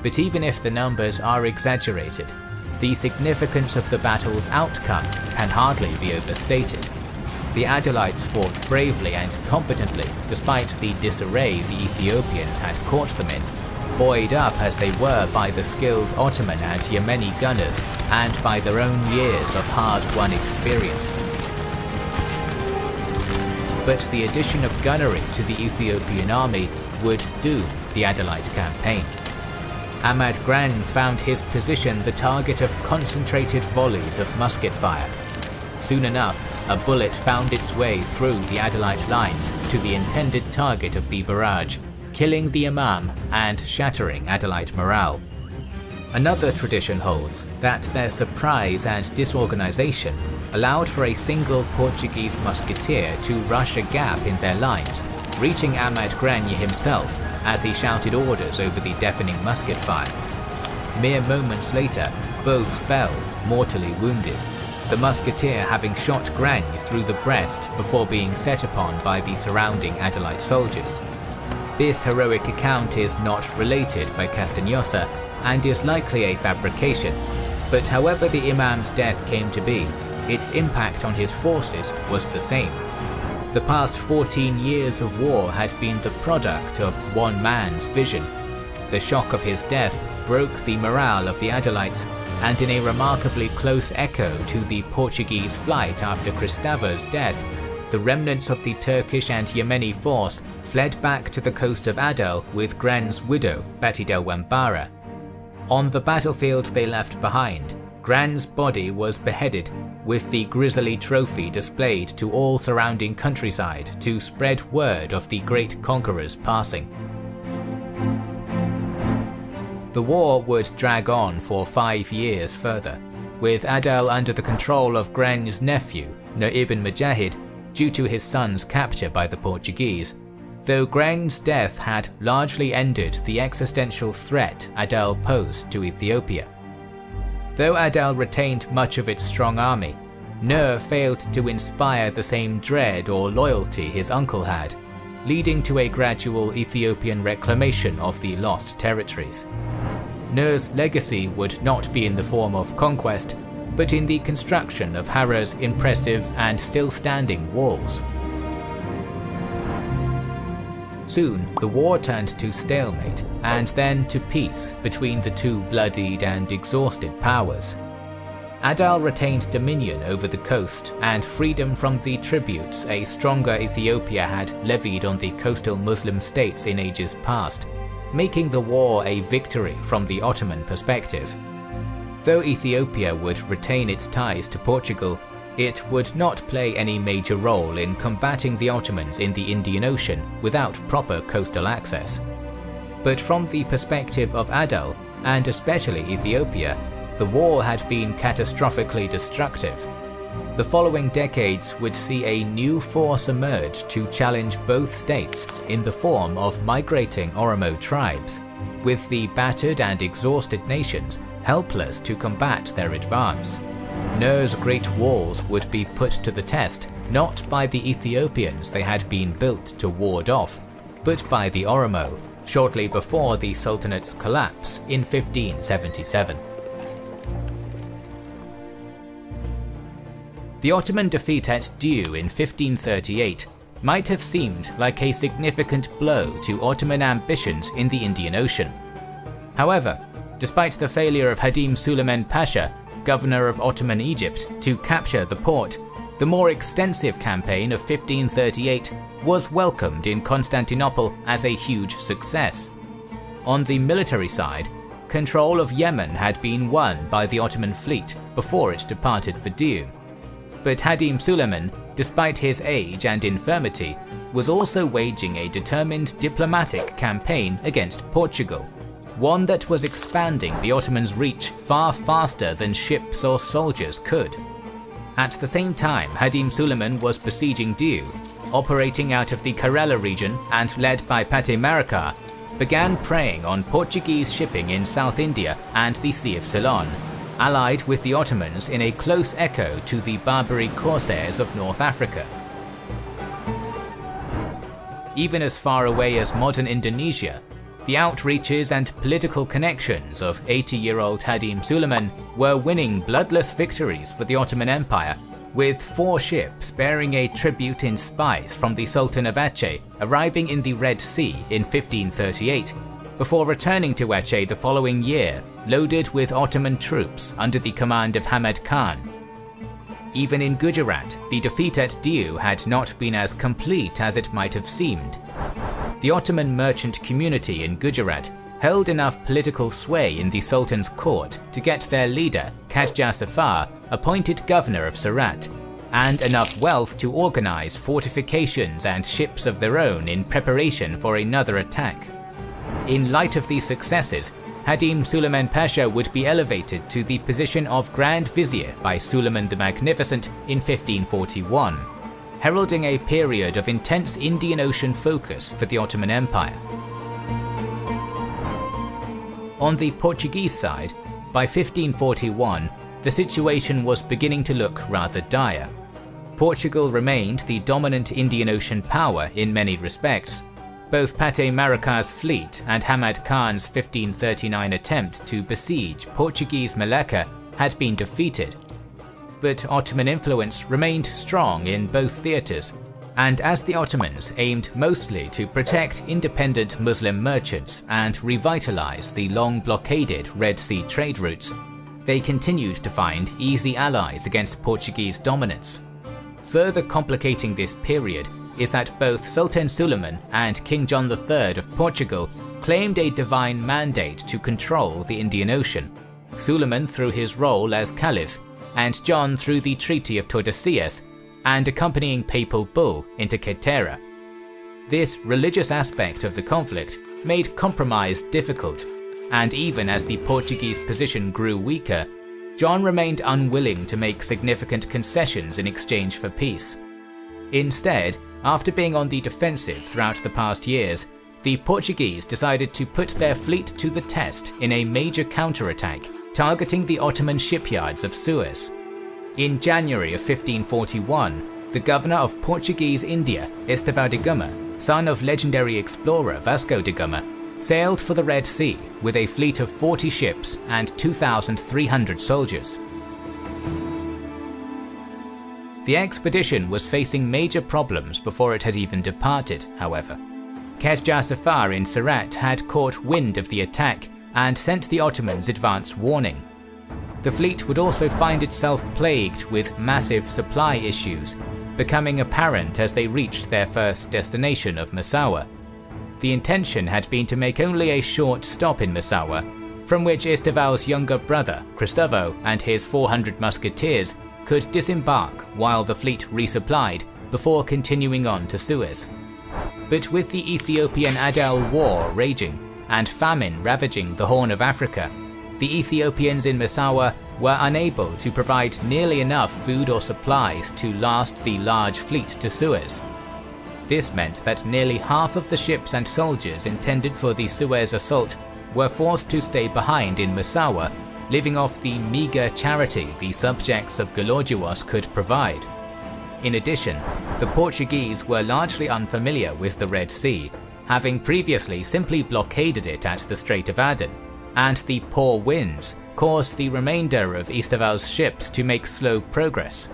A: But even if the numbers are exaggerated, the significance of the battle's outcome can hardly be overstated. The Adalites fought bravely and competently despite the disarray the Ethiopians had caught them in, buoyed up as they were by the skilled Ottoman and Yemeni gunners and by their own years of hard-won experience. But the addition of gunnery to the Ethiopian army would doom the Adalite campaign. Ahmad Gran found his position the target of concentrated volleys of musket fire. Soon enough, a bullet found its way through the Adalite lines to the intended target of the barrage, killing the imam and shattering Adalite morale. Another tradition holds that their surprise and disorganization allowed for a single Portuguese musketeer to rush a gap in their lines, reaching Ahmad Gran himself as he shouted orders over the deafening musket fire. Mere moments later, both fell, mortally wounded, the musketeer having shot Gran through the breast before being set upon by the surrounding Adalite soldiers. This heroic account is not related by Castanhosa and is likely a fabrication, but however the Imam's death came to be, its impact on his forces was the same. The past 14 years of war had been the product of one man's vision. The shock of his death broke the morale of the Adalites, and in a remarkably close echo to the Portuguese flight after Cristava's death, the remnants of the Turkish and Yemeni force fled back to the coast of Adal with Gren's widow, ᴰᴍᴍᴇ. On the battlefield they left behind, Gren's body was beheaded, with the grisly trophy displayed to all surrounding countryside to spread word of the great conqueror's passing. The war would drag on for 5 years further, with Adal under the control of Gren's nephew, ᴰᴏᴍᴍᴇ, due to his son's capture by the Portuguese, though Gren's death had largely ended the existential threat Adal posed to Ethiopia. Though Adal retained much of its strong army, ᴰᴏ failed to inspire the same dread or loyalty his uncle had, leading to a gradual Ethiopian reclamation of the lost territories. ᴰᴏ's legacy would not be in the form of conquest, but in the construction of Harar's impressive and still standing walls. Soon, the war turned to stalemate, and then to peace between the two bloodied and exhausted powers. Adal retained dominion over the coast and freedom from the tributes a stronger Ethiopia had levied on the coastal Muslim states in ages past, making the war a victory from the Ottoman perspective. Though Ethiopia would retain its ties to Portugal, it would not play any major role in combating the Ottomans in the Indian Ocean without proper coastal access. But from the perspective of Adal, and especially Ethiopia, the war had been catastrophically destructive. The following decades would see a new force emerge to challenge both states in the form of migrating Oromo tribes, with the battered and exhausted nations helpless to combat their advance. ᴰᴏ's great walls would be put to the test not by the Ethiopians they had been built to ward off, but by the Oromo, shortly before the Sultanate's collapse in 1577. The Ottoman defeat at Diu in 1538 might have seemed like a significant blow to Ottoman ambitions in the Indian Ocean. However, despite the failure of Hadim Suleiman Pasha, governor of Ottoman Egypt, to capture the port, the more extensive campaign of 1538 was welcomed in Constantinople as a huge success. On the military side, control of Yemen had been won by the Ottoman fleet before it departed for Diu. But Hadim Suleiman, despite his age and infirmity, was also waging a determined diplomatic campaign against Portugal, one that was expanding the Ottomans' reach far faster than ships or soldiers could. At the same time Hadim Suleiman was besieging Diu, operating out of the Karela region and led by Pate Maraka, began preying on Portuguese shipping in South India and the Sea of Ceylon, allied with the Ottomans in a close echo to the Barbary corsairs of North Africa. Even as far away as modern Indonesia, the outreaches and political connections of 80-year-old Hadim Suleiman were winning bloodless victories for the Ottoman Empire, with 4 ships bearing a tribute in spice from the Sultan of Aceh arriving in the Red Sea in 1538, before returning to Aceh the following year, loaded with Ottoman troops under the command of Hamad Khan. Even in Gujarat, the defeat at Diu had not been as complete as it might have seemed. The Ottoman merchant community in Gujarat held enough political sway in the Sultan's court to get their leader, Khaja Safar, appointed governor of Surat, and enough wealth to organize fortifications and ships of their own in preparation for another attack. In light of these successes, Hadim Suleiman Pasha would be elevated to the position of Grand Vizier by Suleiman the Magnificent in 1541, heralding a period of intense Indian Ocean focus for the Ottoman Empire. On the Portuguese side, by 1541, the situation was beginning to look rather dire. Portugal remained the dominant Indian Ocean power in many respects. Both Pate Maraka's fleet and Hamad Khan's 1539 attempt to besiege Portuguese Malacca had been defeated. But Ottoman influence remained strong in both theatres, And as the Ottomans aimed mostly to protect independent Muslim merchants and revitalize the long blockaded Red Sea trade routes, they continued to find easy allies against Portuguese dominance. Further complicating this period is that both Sultan Suleiman and King John III of Portugal claimed a divine mandate to control the Indian Ocean, Suleiman through his role as Caliph, and John through the Treaty of Tordesillas and accompanying papal bull into ᴑᴜ. This religious aspect of the conflict made compromise difficult, and even as the Portuguese position grew weaker, John remained unwilling to make significant concessions in exchange for peace. Instead, after being on the defensive throughout the past years, the Portuguese decided to put their fleet to the test in a major counterattack, targeting the Ottoman shipyards of Suez. In January of 1541, the governor of Portuguese India, ᴱᴜᴘᴘ, son of legendary explorer Vasco da Gama, sailed for the Red Sea with a fleet of 40 ships and 2,300 soldiers. The expedition was facing major problems before it had even departed, however. Kezja Safar in Surat had caught wind of the attack and sent the Ottomans advance warning. The fleet would also find itself plagued with massive supply issues, becoming apparent as they reached their first destination of Massawa. The intention had been to make only a short stop in Massawa, from which Istvão's younger brother, Kristofo, and his 400 musketeers could disembark while the fleet resupplied before continuing on to Suez. But with the Ethiopian-Adal War raging and famine ravaging the Horn of Africa, the Ethiopians in Massawa were unable to provide nearly enough food or supplies to last the large fleet to Suez. This meant that nearly half of the ships and soldiers intended for the Suez assault were forced to stay behind in Massawa, living off the meager charity the subjects of Golordzios could provide. In addition, the Portuguese were largely unfamiliar with the Red Sea, having previously simply blockaded it at the Strait of Aden, and the poor winds caused the remainder of Istvão's ships to make slow progress.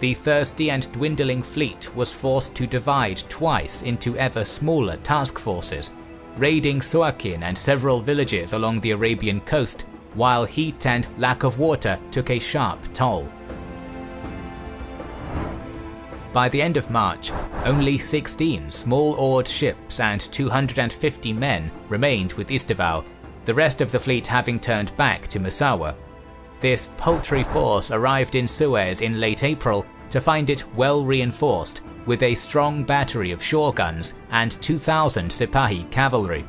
A: The thirsty and dwindling fleet was forced to divide twice into ever smaller task forces, raiding Suakin and several villages along the Arabian coast, while heat and lack of water took a sharp toll. By the end of March, only 16 small-oared ships and 250 men remained with Istvão, the rest of the fleet having turned back to Massawa. This paltry force arrived in Suez in late April to find it well reinforced, with a strong battery of shore guns and 2,000 Sipahi cavalry.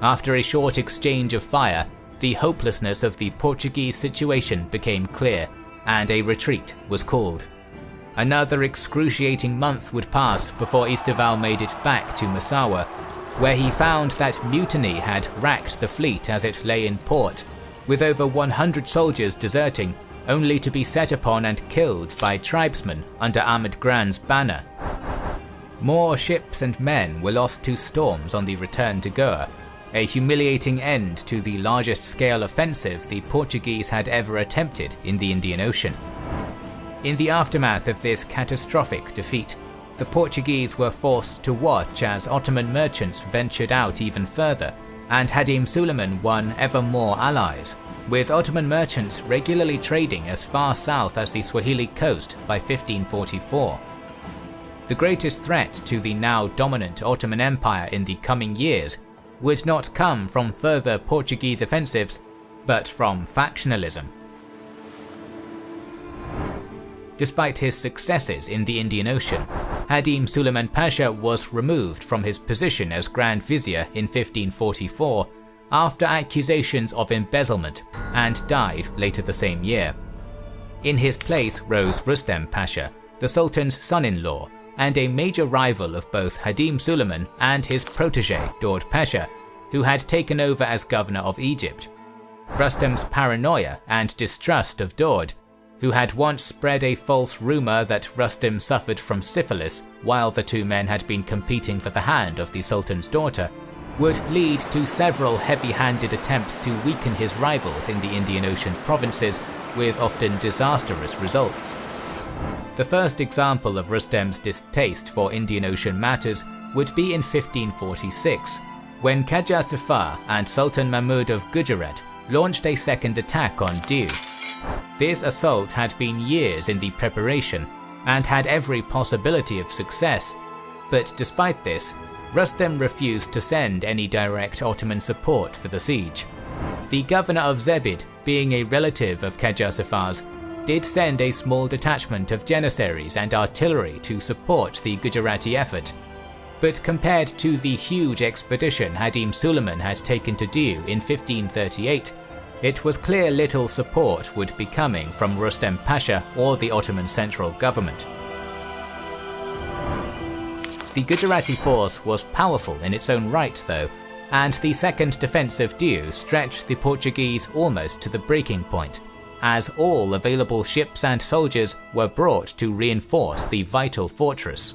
A: After a short exchange of fire, the hopelessness of the Portuguese situation became clear, and a retreat was called. Another excruciating month would pass before Istvão made it back to Massawa, where he found that mutiny had racked the fleet as it lay in port, with over 100 soldiers deserting, only to be set upon and killed by tribesmen under Ahmed Gran's banner. More ships and men were lost to storms on the return to Goa, a humiliating end to the largest scale offensive the Portuguese had ever attempted in the Indian Ocean. In the aftermath of this catastrophic defeat, the Portuguese were forced to watch as Ottoman merchants ventured out even further, and Hadim Suleiman won ever more allies, with Ottoman merchants regularly trading as far south as the Swahili coast by 1544. The greatest threat to the now dominant Ottoman Empire in the coming years would not come from further Portuguese offensives, but from factionalism. Despite his successes in the Indian Ocean, Hadim Suleiman Pasha was removed from his position as Grand Vizier in 1544 after accusations of embezzlement, and died later the same year. In his place rose Rustem Pasha, the Sultan's son-in-law, and a major rival of both Hadim Suleiman and his protege Daud Pasha, who had taken over as governor of Egypt. Rustem's paranoia and distrust of Daud, who had once spread a false rumour that Rustem suffered from syphilis while the two men had been competing for the hand of the Sultan's daughter, would lead to several heavy-handed attempts to weaken his rivals in the Indian Ocean provinces, with often disastrous results. The first example of Rustem's distaste for Indian Ocean matters would be in 1546, when Qajar Safar and Sultan Mahmud of Gujarat launched a second attack on Diu. This assault had been years in the preparation and had every possibility of success, but despite this, Rustem refused to send any direct Ottoman support for the siege. The governor of Zebid, being a relative of Qajar Safar's, did send a small detachment of janissaries and artillery to support the Gujarati effort, but compared to the huge expedition Hadim Suleiman had taken to Diu in 1538, it was clear little support would be coming from Rustem Pasha or the Ottoman central government. The Gujarati force was powerful in its own right though, and the second defense of Diu stretched the Portuguese almost to the breaking point, as all available ships and soldiers were brought to reinforce the vital fortress.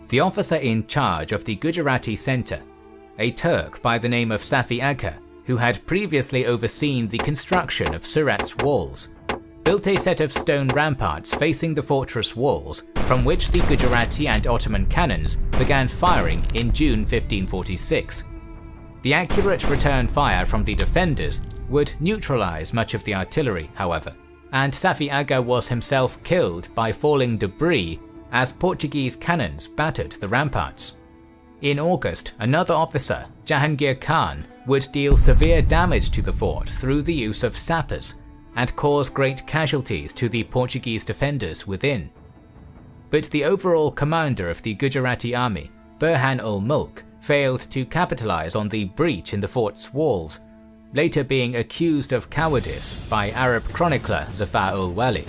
A: The officer in charge of the Gujarati centre, a Turk by the name of Safi Agha, who had previously overseen the construction of Surat's walls, built a set of stone ramparts facing the fortress walls, from which the Gujarati and Ottoman cannons began firing in June 1546. The accurate return fire from the defenders would neutralize much of the artillery, however, and Safi Agha was himself killed by falling debris as Portuguese cannons battered the ramparts. In August, another officer, Jahangir Khan, would deal severe damage to the fort through the use of sappers and cause great casualties to the Portuguese defenders within. But the overall commander of the Gujarati army, Burhan-ul-Mulk, failed to capitalize on the breach in the fort's walls, later being accused of cowardice by Arab chronicler Zafar-ul-Wali.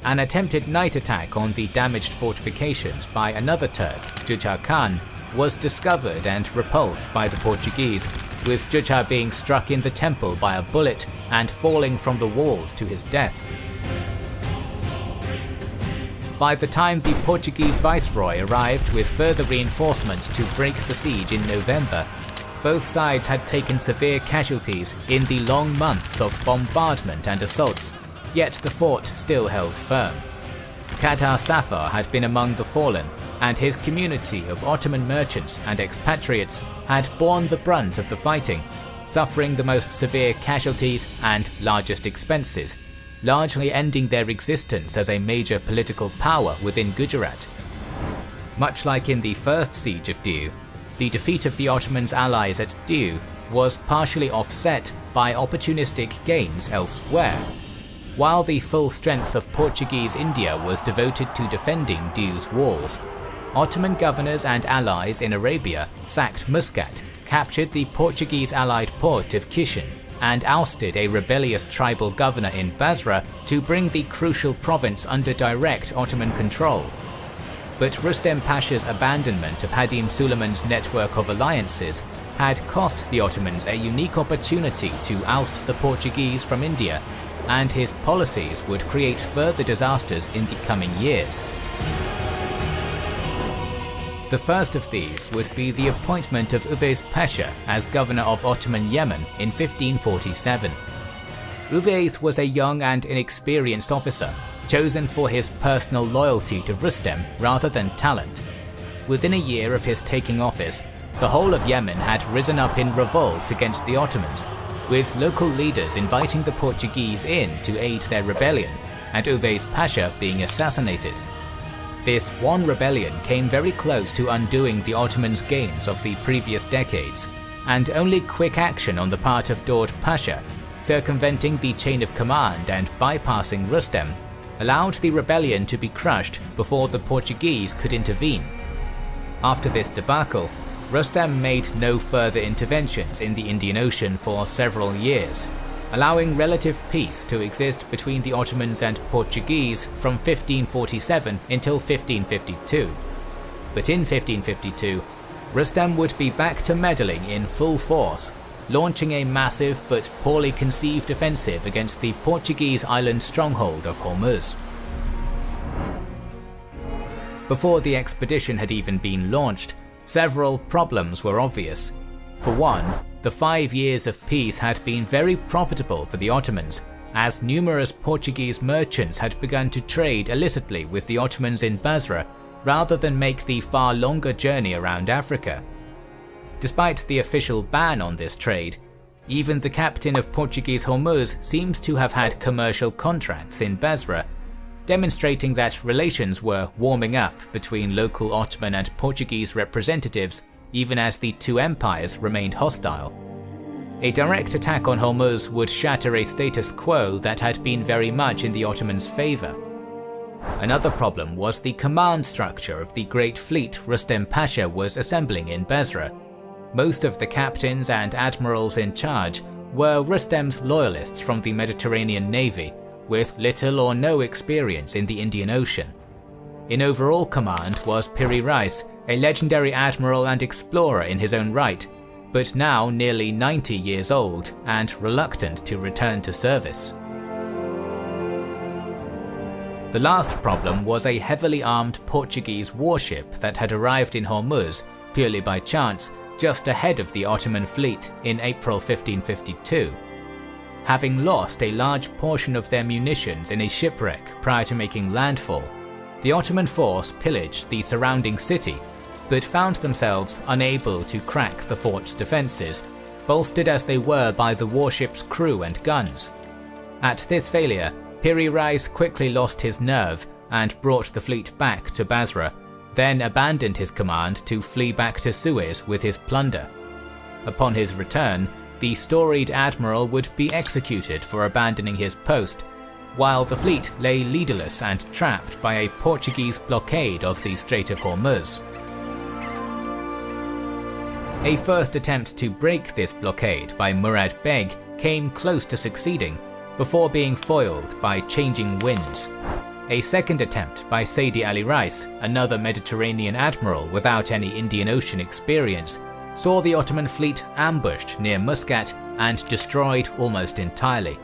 A: An attempted night attack on the damaged fortifications by another Turk, Jujar Khan, was discovered and repulsed by the Portuguese, with Jujar being struck in the temple by a bullet and falling from the walls to his death. By the time the Portuguese viceroy arrived with further reinforcements to break the siege in November, both sides had taken severe casualties in the long months of bombardment and assaults, yet the fort still held firm. Qajar Safar had been among the fallen, and his community of Ottoman merchants and expatriates had borne the brunt of the fighting, suffering the most severe casualties and largest expenses, largely ending their existence as a major political power within Gujarat. Much like in the first siege of Diu, the defeat of the Ottomans' allies at Diu was partially offset by opportunistic gains elsewhere. While the full strength of Portuguese India was devoted to defending Diu's walls, Ottoman governors and allies in Arabia sacked Muscat, captured the Portuguese allied port of Kishan, and ousted a rebellious tribal governor in Basra to bring the crucial province under direct Ottoman control. But Rustem Pasha's abandonment of Hadim Suleiman's network of alliances had cost the Ottomans a unique opportunity to oust the Portuguese from India, and his policies would create further disasters in the coming years. The first of these would be the appointment of Uveyz Pasha as governor of Ottoman Yemen in 1547. Uveyz was a young and inexperienced officer, chosen for his personal loyalty to Rustem rather than talent. Within a year of his taking office, the whole of Yemen had risen up in revolt against the Ottomans, with local leaders inviting the Portuguese in to aid their rebellion, and Uveyz Pasha being assassinated. This one rebellion came very close to undoing the Ottomans' gains of the previous decades, and only quick action on the part of Daud Pasha, circumventing the chain of command and bypassing Rustem, allowed the rebellion to be crushed before the Portuguese could intervene. After this debacle, Rustem made no further interventions in the Indian Ocean for several years, allowing relative peace to exist between the Ottomans and Portuguese from 1547 until 1552. But in 1552, Rustem would be back to meddling in full force, launching a massive but poorly conceived offensive against the Portuguese island stronghold of Hormuz. Before the expedition had even been launched, several problems were obvious. For one, the 5 years of peace had been very profitable for the Ottomans, as numerous Portuguese merchants had begun to trade illicitly with the Ottomans in Basra rather than make the far longer journey around Africa. Despite the official ban on this trade, even the captain of Portuguese Hormuz seems to have had commercial contracts in Basra, demonstrating that relations were warming up between local Ottoman and Portuguese representatives even as the two empires remained hostile. A direct attack on Hormuz would shatter a status quo that had been very much in the Ottomans' favour. Another problem was the command structure of the great fleet Rustem Pasha was assembling in Basra. Most of the captains and admirals in charge were Rustem's loyalists from the Mediterranean Navy, with little or no experience in the Indian Ocean. In overall command was ⴑ Reis, a legendary admiral and explorer in his own right, but now nearly 90 years old and reluctant to return to service. The last problem was a heavily armed Portuguese warship that had arrived in Hormuz purely by chance just ahead of the Ottoman fleet in April 1552. Having lost a large portion of their munitions in a shipwreck prior to making landfall, the Ottoman force pillaged the surrounding city, but found themselves unable to crack the fort's defences, bolstered as they were by the warship's crew and guns. At this failure, ⴑ Reis quickly lost his nerve and brought the fleet back to Basra, then abandoned his command to flee back to Suez with his plunder. Upon his return, the storied admiral would be executed for abandoning his post, while the fleet lay leaderless and trapped by a Portuguese blockade of the Strait of Hormuz. A first attempt to break this blockade by Murad Beg came close to succeeding, before being foiled by changing winds. A second attempt by Seydi Ali Reis, another Mediterranean admiral without any Indian Ocean experience, saw the Ottoman fleet ambushed near Muscat and destroyed almost entirely.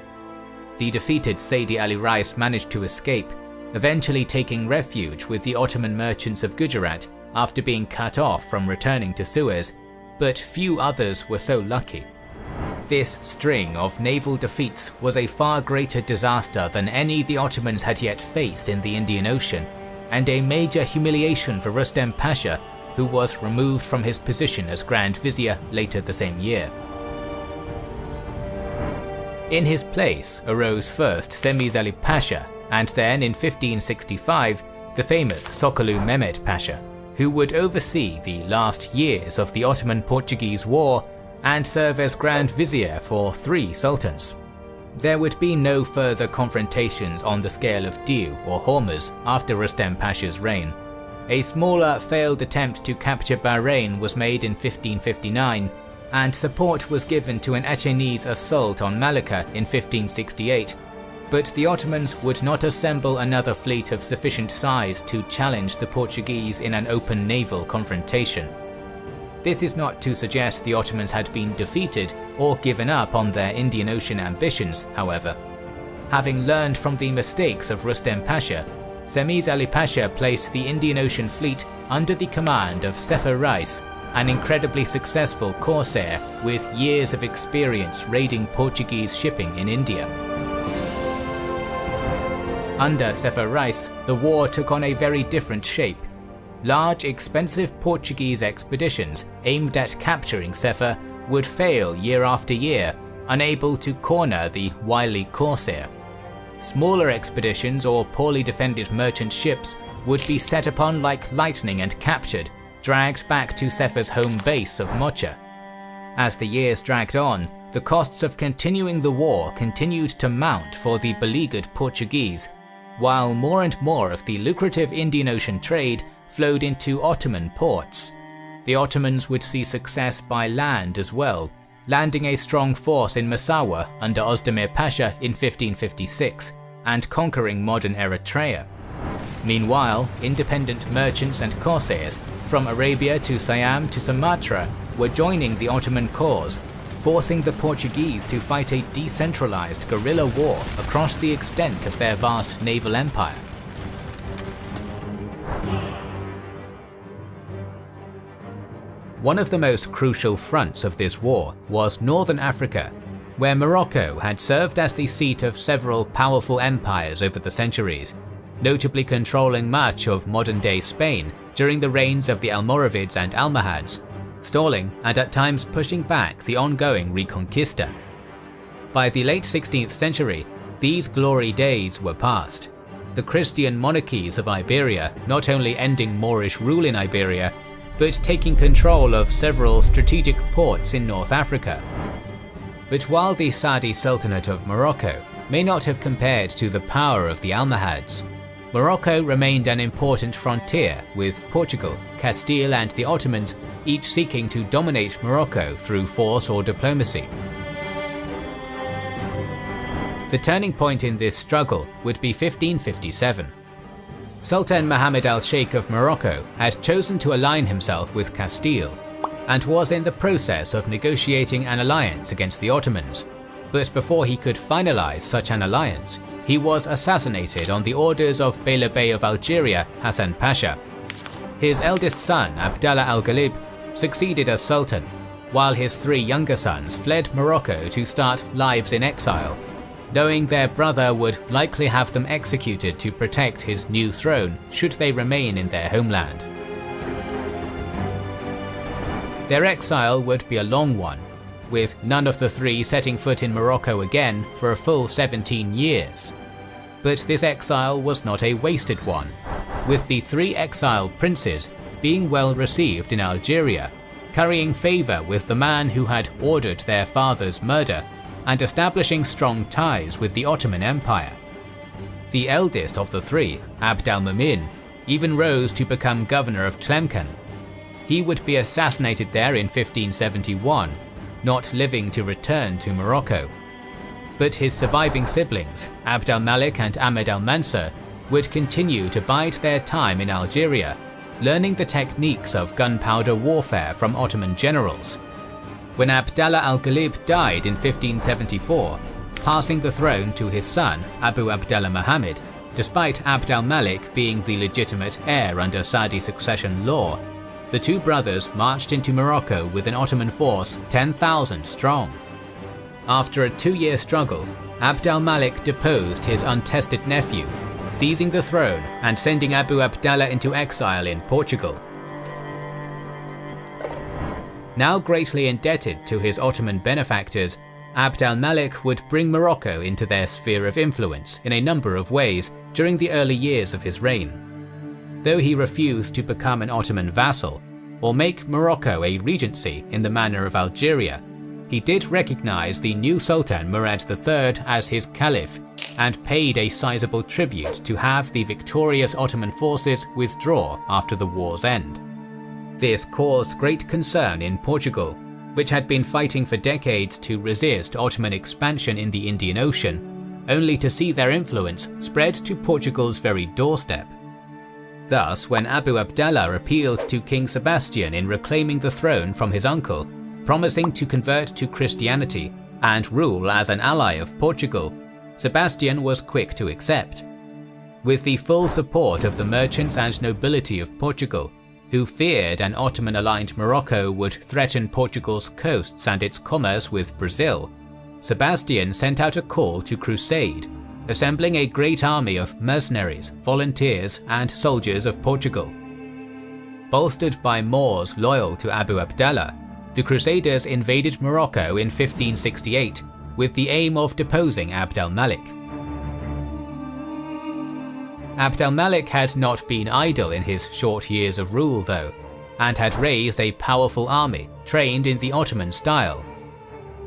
A: The defeated Seydi Ali Reis managed to escape, eventually taking refuge with the Ottoman merchants of Gujarat after being cut off from returning to Suez, but few others were so lucky. This string of naval defeats was a far greater disaster than any the Ottomans had yet faced in the Indian Ocean, and a major humiliation for Rustem Pasha, who was removed from his position as Grand Vizier later the same year. In his place arose first Semiz Ali Pasha, and then in 1565 the famous Sokollu Mehmed Pasha, who would oversee the last years of the Ottoman-Portuguese War and serve as Grand Vizier for 3 sultans. There would be no further confrontations on the scale of Diu or Hormuz after Rustem Pasha's reign. A smaller failed attempt to capture Bahrain was made in 1559, and support was given to an Achenese assault on Malacca in 1568, but the Ottomans would not assemble another fleet of sufficient size to challenge the Portuguese in an open naval confrontation. This is not to suggest the Ottomans had been defeated or given up on their Indian Ocean ambitions, however. Having learned from the mistakes of Rustem Pasha, Semiz Ali Pasha placed the Indian Ocean fleet under the command of ⴑ Reis, an incredibly successful corsair with years of experience raiding Portuguese shipping in India. Under ⴑ Reis, the war took on a very different shape. Large, expensive Portuguese expeditions aimed at capturing Ceuta would fail year after year, unable to corner the wily corsair. Smaller expeditions or poorly defended merchant ships would be set upon like lightning and captured, dragged back to Ceuta's home base of Mocha. As the years dragged on, the costs of continuing the war continued to mount for the beleaguered Portuguese, while more and more of the lucrative Indian Ocean trade flowed into Ottoman ports. The Ottomans would see success by land as well, landing a strong force in Massawa under Ozdemir Pasha in 1556 and conquering modern Eritrea. Meanwhile, independent merchants and corsairs from Arabia to Siam to Sumatra were joining the Ottoman cause, forcing the Portuguese to fight a decentralized guerrilla war across the extent of their vast naval empire. One of the most crucial fronts of this war was Northern Africa. where Morocco had served as the seat of several powerful empires over the centuries, notably controlling much of modern-day Spain during the reigns of the Almoravids and Almohads, stalling and at times pushing back the ongoing Reconquista. By the late 16th century, these glory days were past, the Christian monarchies of Iberia not only ending Moorish rule in Iberia, but taking control of several strategic ports in North Africa. But while the Saadi Sultanate of Morocco may not have compared to the power of the Almohads, Morocco remained an important frontier, with Portugal, Castile and the Ottomans each seeking to dominate Morocco through force or diplomacy. The turning point in this struggle would be 1557. Sultan Mohammed al-Sheikh of Morocco had chosen to align himself with Castile, and was in the process of negotiating an alliance against the Ottomans. But before he could finalize such an alliance, he was assassinated on the orders of Beylerbey Bey of Algeria, Hassan Pasha. His eldest son, Abdallah al-Ghalib, succeeded as Sultan, while his 3 younger sons fled Morocco to start lives in exile, knowing their brother would likely have them executed to protect his new throne should they remain in their homeland. Their exile would be a long one, with none of the 3 setting foot in Morocco again for a full 17 years. But this exile was not a wasted one, with the 3 exiled princes being well received in Algeria, currying favour with the man who had ordered their father's murder, and establishing strong ties with the Ottoman Empire. The eldest of the 3, Abd al-Mumin, even rose to become governor of Tlemcen. He would be assassinated there in 1571, not living to return to Morocco. But his surviving siblings, Abd al-Malik and Ahmed al-Mansur, would continue to bide their time in Algeria, learning the techniques of gunpowder warfare from Ottoman generals. When Abdallah al-Ghalib died in 1574, passing the throne to his son Abu Abdallah Muhammad, despite Abd al-Malik being the legitimate heir under Saudi succession law, the 2 brothers marched into Morocco with an Ottoman force 10,000 strong. After a 2-year struggle, Abd al-Malik deposed his untested nephew, seizing the throne and sending Abu Abdallah into exile in Portugal. Now greatly indebted to his Ottoman benefactors, Abd al-Malik would bring Morocco into their sphere of influence in a number of ways during the early years of his reign. Though he refused to become an Ottoman vassal, or make Morocco a regency in the manner of Algeria, he did recognize the new Sultan Murad III as his caliph, and paid a sizable tribute to have the victorious Ottoman forces withdraw after the war's end. This caused great concern in Portugal, which had been fighting for decades to resist Ottoman expansion in the Indian Ocean, only to see their influence spread to Portugal's very doorstep. Thus, when Abu Abdallah appealed to King Sebastian in reclaiming the throne from his uncle, promising to convert to Christianity and rule as an ally of Portugal, Sebastian was quick to accept. With the full support of the merchants and nobility of Portugal, who feared an Ottoman-aligned Morocco would threaten Portugal's coasts and its commerce with Brazil, Sebastian sent out a call to crusade, assembling a great army of mercenaries, volunteers, and soldiers of Portugal. Bolstered by Moors loyal to Abu Abdallah, the Crusaders invaded Morocco in 1568 with the aim of deposing Abd al-Malik. Abd al-Malik had not been idle in his short years of rule though, and had raised a powerful army trained in the Ottoman style.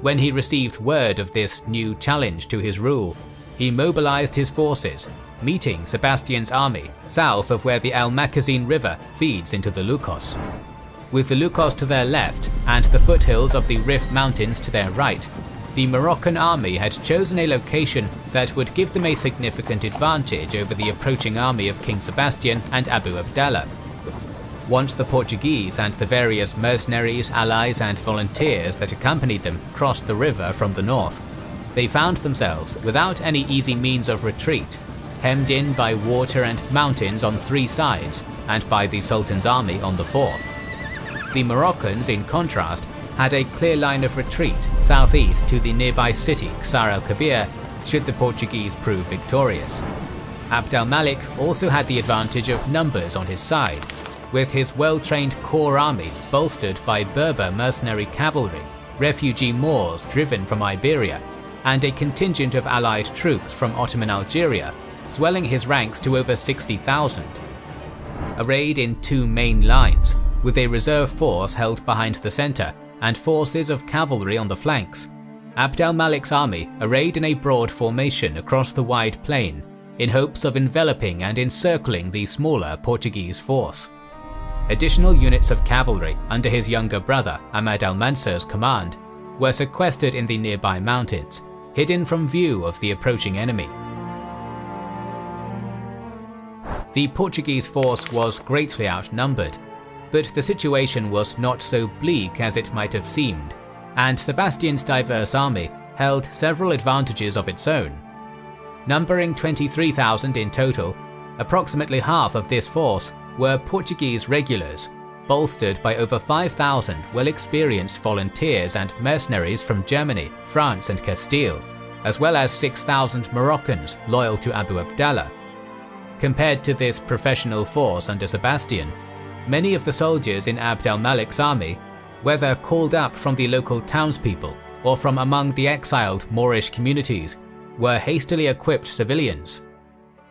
A: When he received word of this new challenge to his rule, he mobilized his forces, meeting Sebastian's army south of where the Al-Makazin River feeds into the Lukos. With the Lukos to their left and the foothills of the Rif Mountains to their right, the Moroccan army had chosen a location that would give them a significant advantage over the approaching army of King Sebastian and Abu Abdallah. Once the Portuguese and the various mercenaries, allies and volunteers that accompanied them crossed the river from the north, they found themselves without any easy means of retreat, hemmed in by water and mountains on 3 sides and by the Sultan's army on the 4th. The Moroccans, in contrast, had a clear line of retreat southeast to the nearby city Ksar el-Kabir should the Portuguese prove victorious. Abd al-Malik also had the advantage of numbers on his side, with his well-trained core army bolstered by Berber mercenary cavalry, refugee Moors driven from Iberia, and a contingent of allied troops from Ottoman Algeria, swelling his ranks to over 60,000. Arrayed in two main lines, with a reserve force held behind the centre and forces of cavalry on the flanks, Abd al-Malik's army arrayed in a broad formation across the wide plain in hopes of enveloping and encircling the smaller Portuguese force. Additional units of cavalry under his younger brother Ahmad al-Mansur's command were sequestered in the nearby mountains, hidden from view of the approaching enemy. The Portuguese force was greatly outnumbered, but the situation was not so bleak as it might have seemed, and Sebastian's diverse army held several advantages of its own. Numbering 23,000 in total, approximately half of this force were Portuguese regulars, bolstered by over 5,000 well-experienced volunteers and mercenaries from Germany, France and Castile, as well as 6,000 Moroccans loyal to Abu Abdallah. Compared to this professional force under Sebastian, many of the soldiers in Abd al-Malik's army, whether called up from the local townspeople or from among the exiled Moorish communities, were hastily equipped civilians.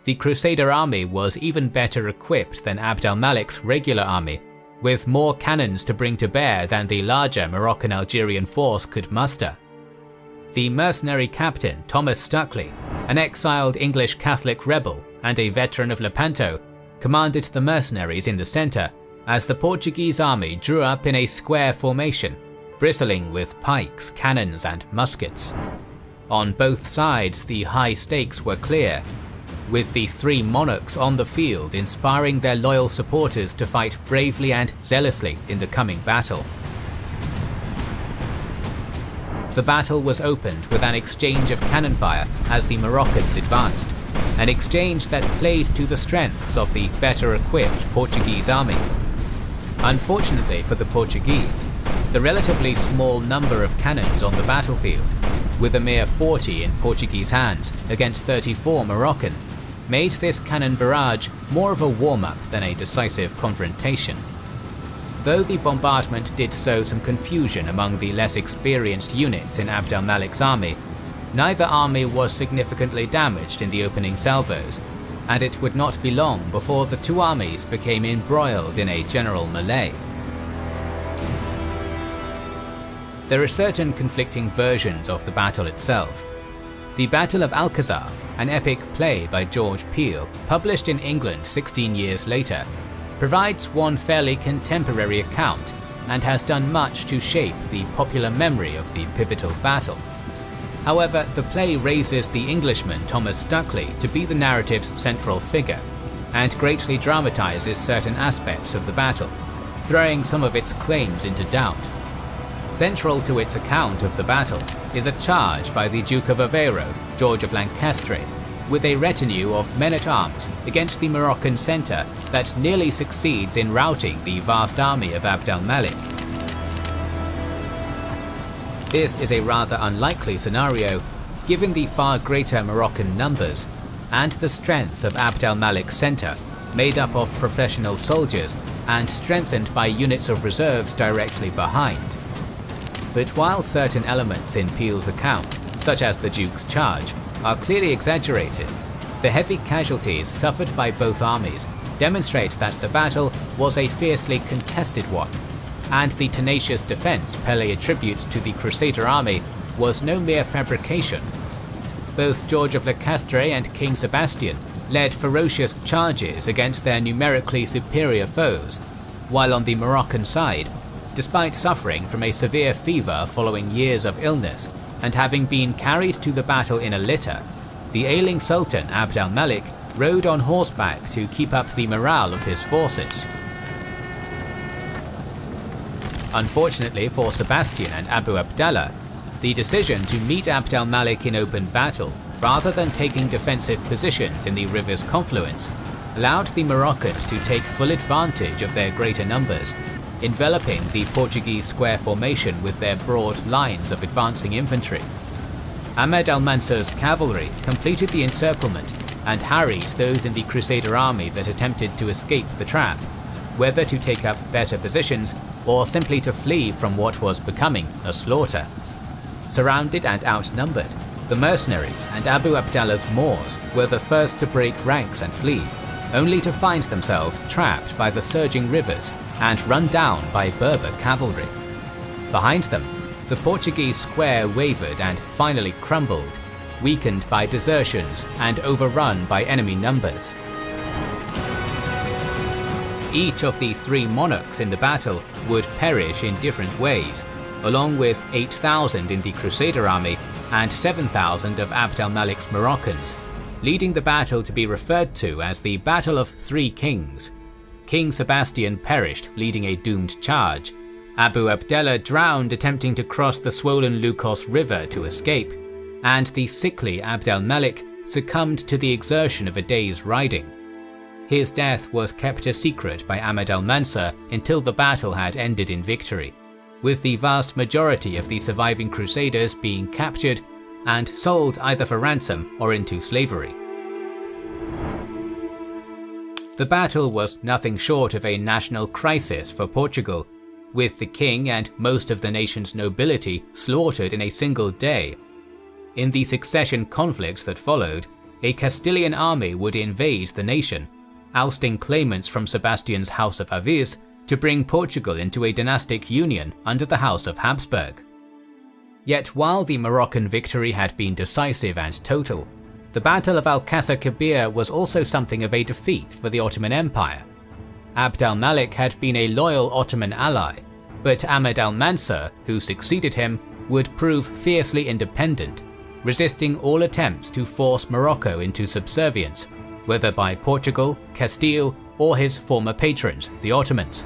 A: The Crusader army was even better equipped than Abd al-Malik's regular army, with more cannons to bring to bear than the larger Moroccan-Algerian force could muster. The mercenary captain Thomas Stuckley, an exiled English Catholic rebel and a veteran of Lepanto, commanded the mercenaries in the centre as the Portuguese army drew up in a square formation, bristling with pikes, cannons and muskets. On both sides the high stakes were clear, with the three monarchs on the field inspiring their loyal supporters to fight bravely and zealously in the coming battle. The battle was opened with an exchange of cannon fire as the Moroccans advanced, an exchange that played to the strengths of the better equipped Portuguese army. Unfortunately for the Portuguese, the relatively small number of cannons on the battlefield, with a mere 40 in Portuguese hands against 34 Moroccan, made this cannon barrage more of a warm-up than a decisive confrontation. Though the bombardment did sow some confusion among the less experienced units in Abd al-Malik's army, neither army was significantly damaged in the opening salvos, and it would not be long before the two armies became embroiled in a general melee. There are certain conflicting versions of the battle itself. The Battle of Alcazar, an epic play by George Peele, published in England 16 years later, provides one fairly contemporary account and has done much to shape the popular memory of the pivotal battle. However, the play raises the Englishman Thomas Stuckley to be the narrative's central figure, and greatly dramatizes certain aspects of the battle, throwing some of its claims into doubt. Central to its account of the battle is a charge by the Duke of Aveiro, George of Lancaster, with a retinue of men-at-arms against the Moroccan centre that nearly succeeds in routing the vast army of Abd al-Malik. This is a rather unlikely scenario, given the far greater Moroccan numbers and the strength of Abd al-Malik's centre, made up of professional soldiers and strengthened by units of reserves directly behind. But while certain elements in Peele's account, such as the Duke's charge, are clearly exaggerated, the heavy casualties suffered by both armies demonstrate that the battle was a fiercely contested one, and the tenacious defence Pele attributes to the Crusader army was no mere fabrication. Both George of Lancaster and King Sebastian led ferocious charges against their numerically superior foes, while on the Moroccan side, despite suffering from a severe fever following years of illness and having been carried to the battle in a litter, the ailing Sultan Abd al-Malik rode on horseback to keep up the morale of his forces. Unfortunately for Sebastian and Abu Abdallah, the decision to meet Abd al-Malik in open battle, rather than taking defensive positions in the river's confluence, allowed the Moroccans to take full advantage of their greater numbers, enveloping the Portuguese square formation with their broad lines of advancing infantry. Ahmed al-Mansur's cavalry completed the encirclement and harried those in the Crusader army that attempted to escape the trap, whether to take up better positions or simply to flee from what was becoming a slaughter. Surrounded and outnumbered, the mercenaries and Abu Abdallah's Moors were the first to break ranks and flee, only to find themselves trapped by the surging rivers and run down by Berber cavalry. Behind them, the Portuguese square wavered and finally crumbled, weakened by desertions and overrun by enemy numbers. Each of the three monarchs in the battle would perish in different ways, along with 8,000 in the Crusader army and 7,000 of Abd al-Malik's Moroccans, leading the battle to be referred to as the Battle of Three Kings. King Sebastian perished leading a doomed charge, Abu Abdallah drowned attempting to cross the swollen Lukos River to escape, and the sickly Abd al-Malik succumbed to the exertion of a day's riding. His death was kept a secret by Ahmed al-Mansur until the battle had ended in victory, with the vast majority of the surviving crusaders being captured and sold either for ransom or into slavery. The battle was nothing short of a national crisis for Portugal, with the king and most of the nation's nobility slaughtered in a single day. In the succession conflict that followed, a Castilian army would invade the nation, ousting claimants from Sebastian's House of Aviz to bring Portugal into a dynastic union under the House of Habsburg. Yet while the Moroccan victory had been decisive and total, the Battle of Alcázar Quibir was also something of a defeat for the Ottoman Empire. Abd al-Malik had been a loyal Ottoman ally, but Ahmed al-Mansur, who succeeded him, would prove fiercely independent, resisting all attempts to force Morocco into subservience, whether by Portugal, Castile, or his former patrons, the Ottomans.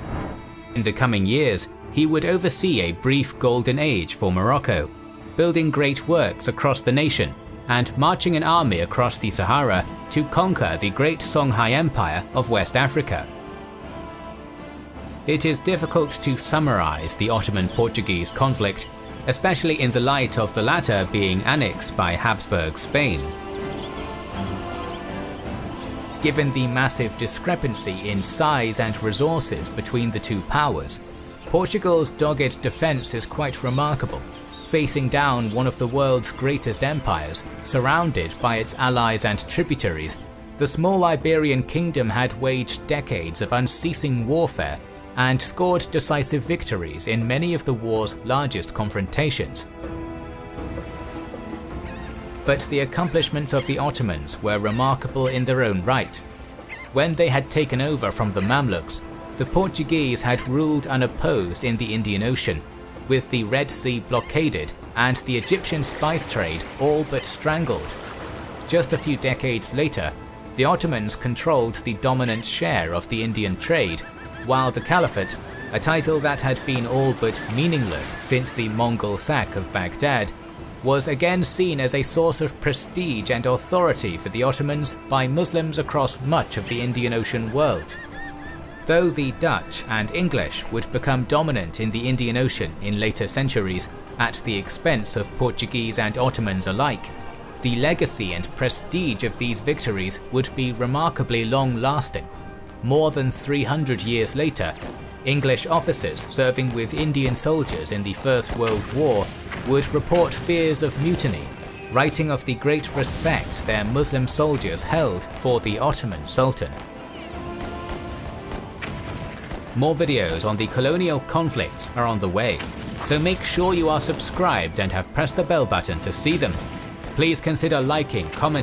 A: In the coming years, he would oversee a brief golden age for Morocco, building great works across the nation and marching an army across the Sahara to conquer the great Songhai Empire of West Africa. It is difficult to summarize the Ottoman-Portuguese conflict, especially in the light of the latter being annexed by Habsburg Spain. Given the massive discrepancy in size and resources between the two powers, Portugal's dogged defense is quite remarkable, facing down one of the world's greatest empires, surrounded by its allies and tributaries. The small Iberian kingdom had waged decades of unceasing warfare and scored decisive victories in many of the war's largest confrontations. But the accomplishments of the Ottomans were remarkable in their own right. When they had taken over from the Mamluks, the Portuguese had ruled unopposed in the Indian Ocean, with the Red Sea blockaded and the Egyptian spice trade all but strangled. Just a few decades later, the Ottomans controlled the dominant share of the Indian trade, while the Caliphate, a title that had been all but meaningless since the Mongol sack of Baghdad, was again seen as a source of prestige and authority for the Ottomans by Muslims across much of the Indian Ocean world. Though the Dutch and English would become dominant in the Indian Ocean in later centuries at the expense of Portuguese and Ottomans alike, the legacy and prestige of these victories would be remarkably long-lasting. More than 300 years later, English officers serving with Indian soldiers in the First World War would report fears of mutiny, writing of the great respect their Muslim soldiers held for the Ottoman Sultan. More videos on the colonial conflicts are on the way, so make sure you are subscribed and have pressed the bell button to see them. Please consider liking, commenting,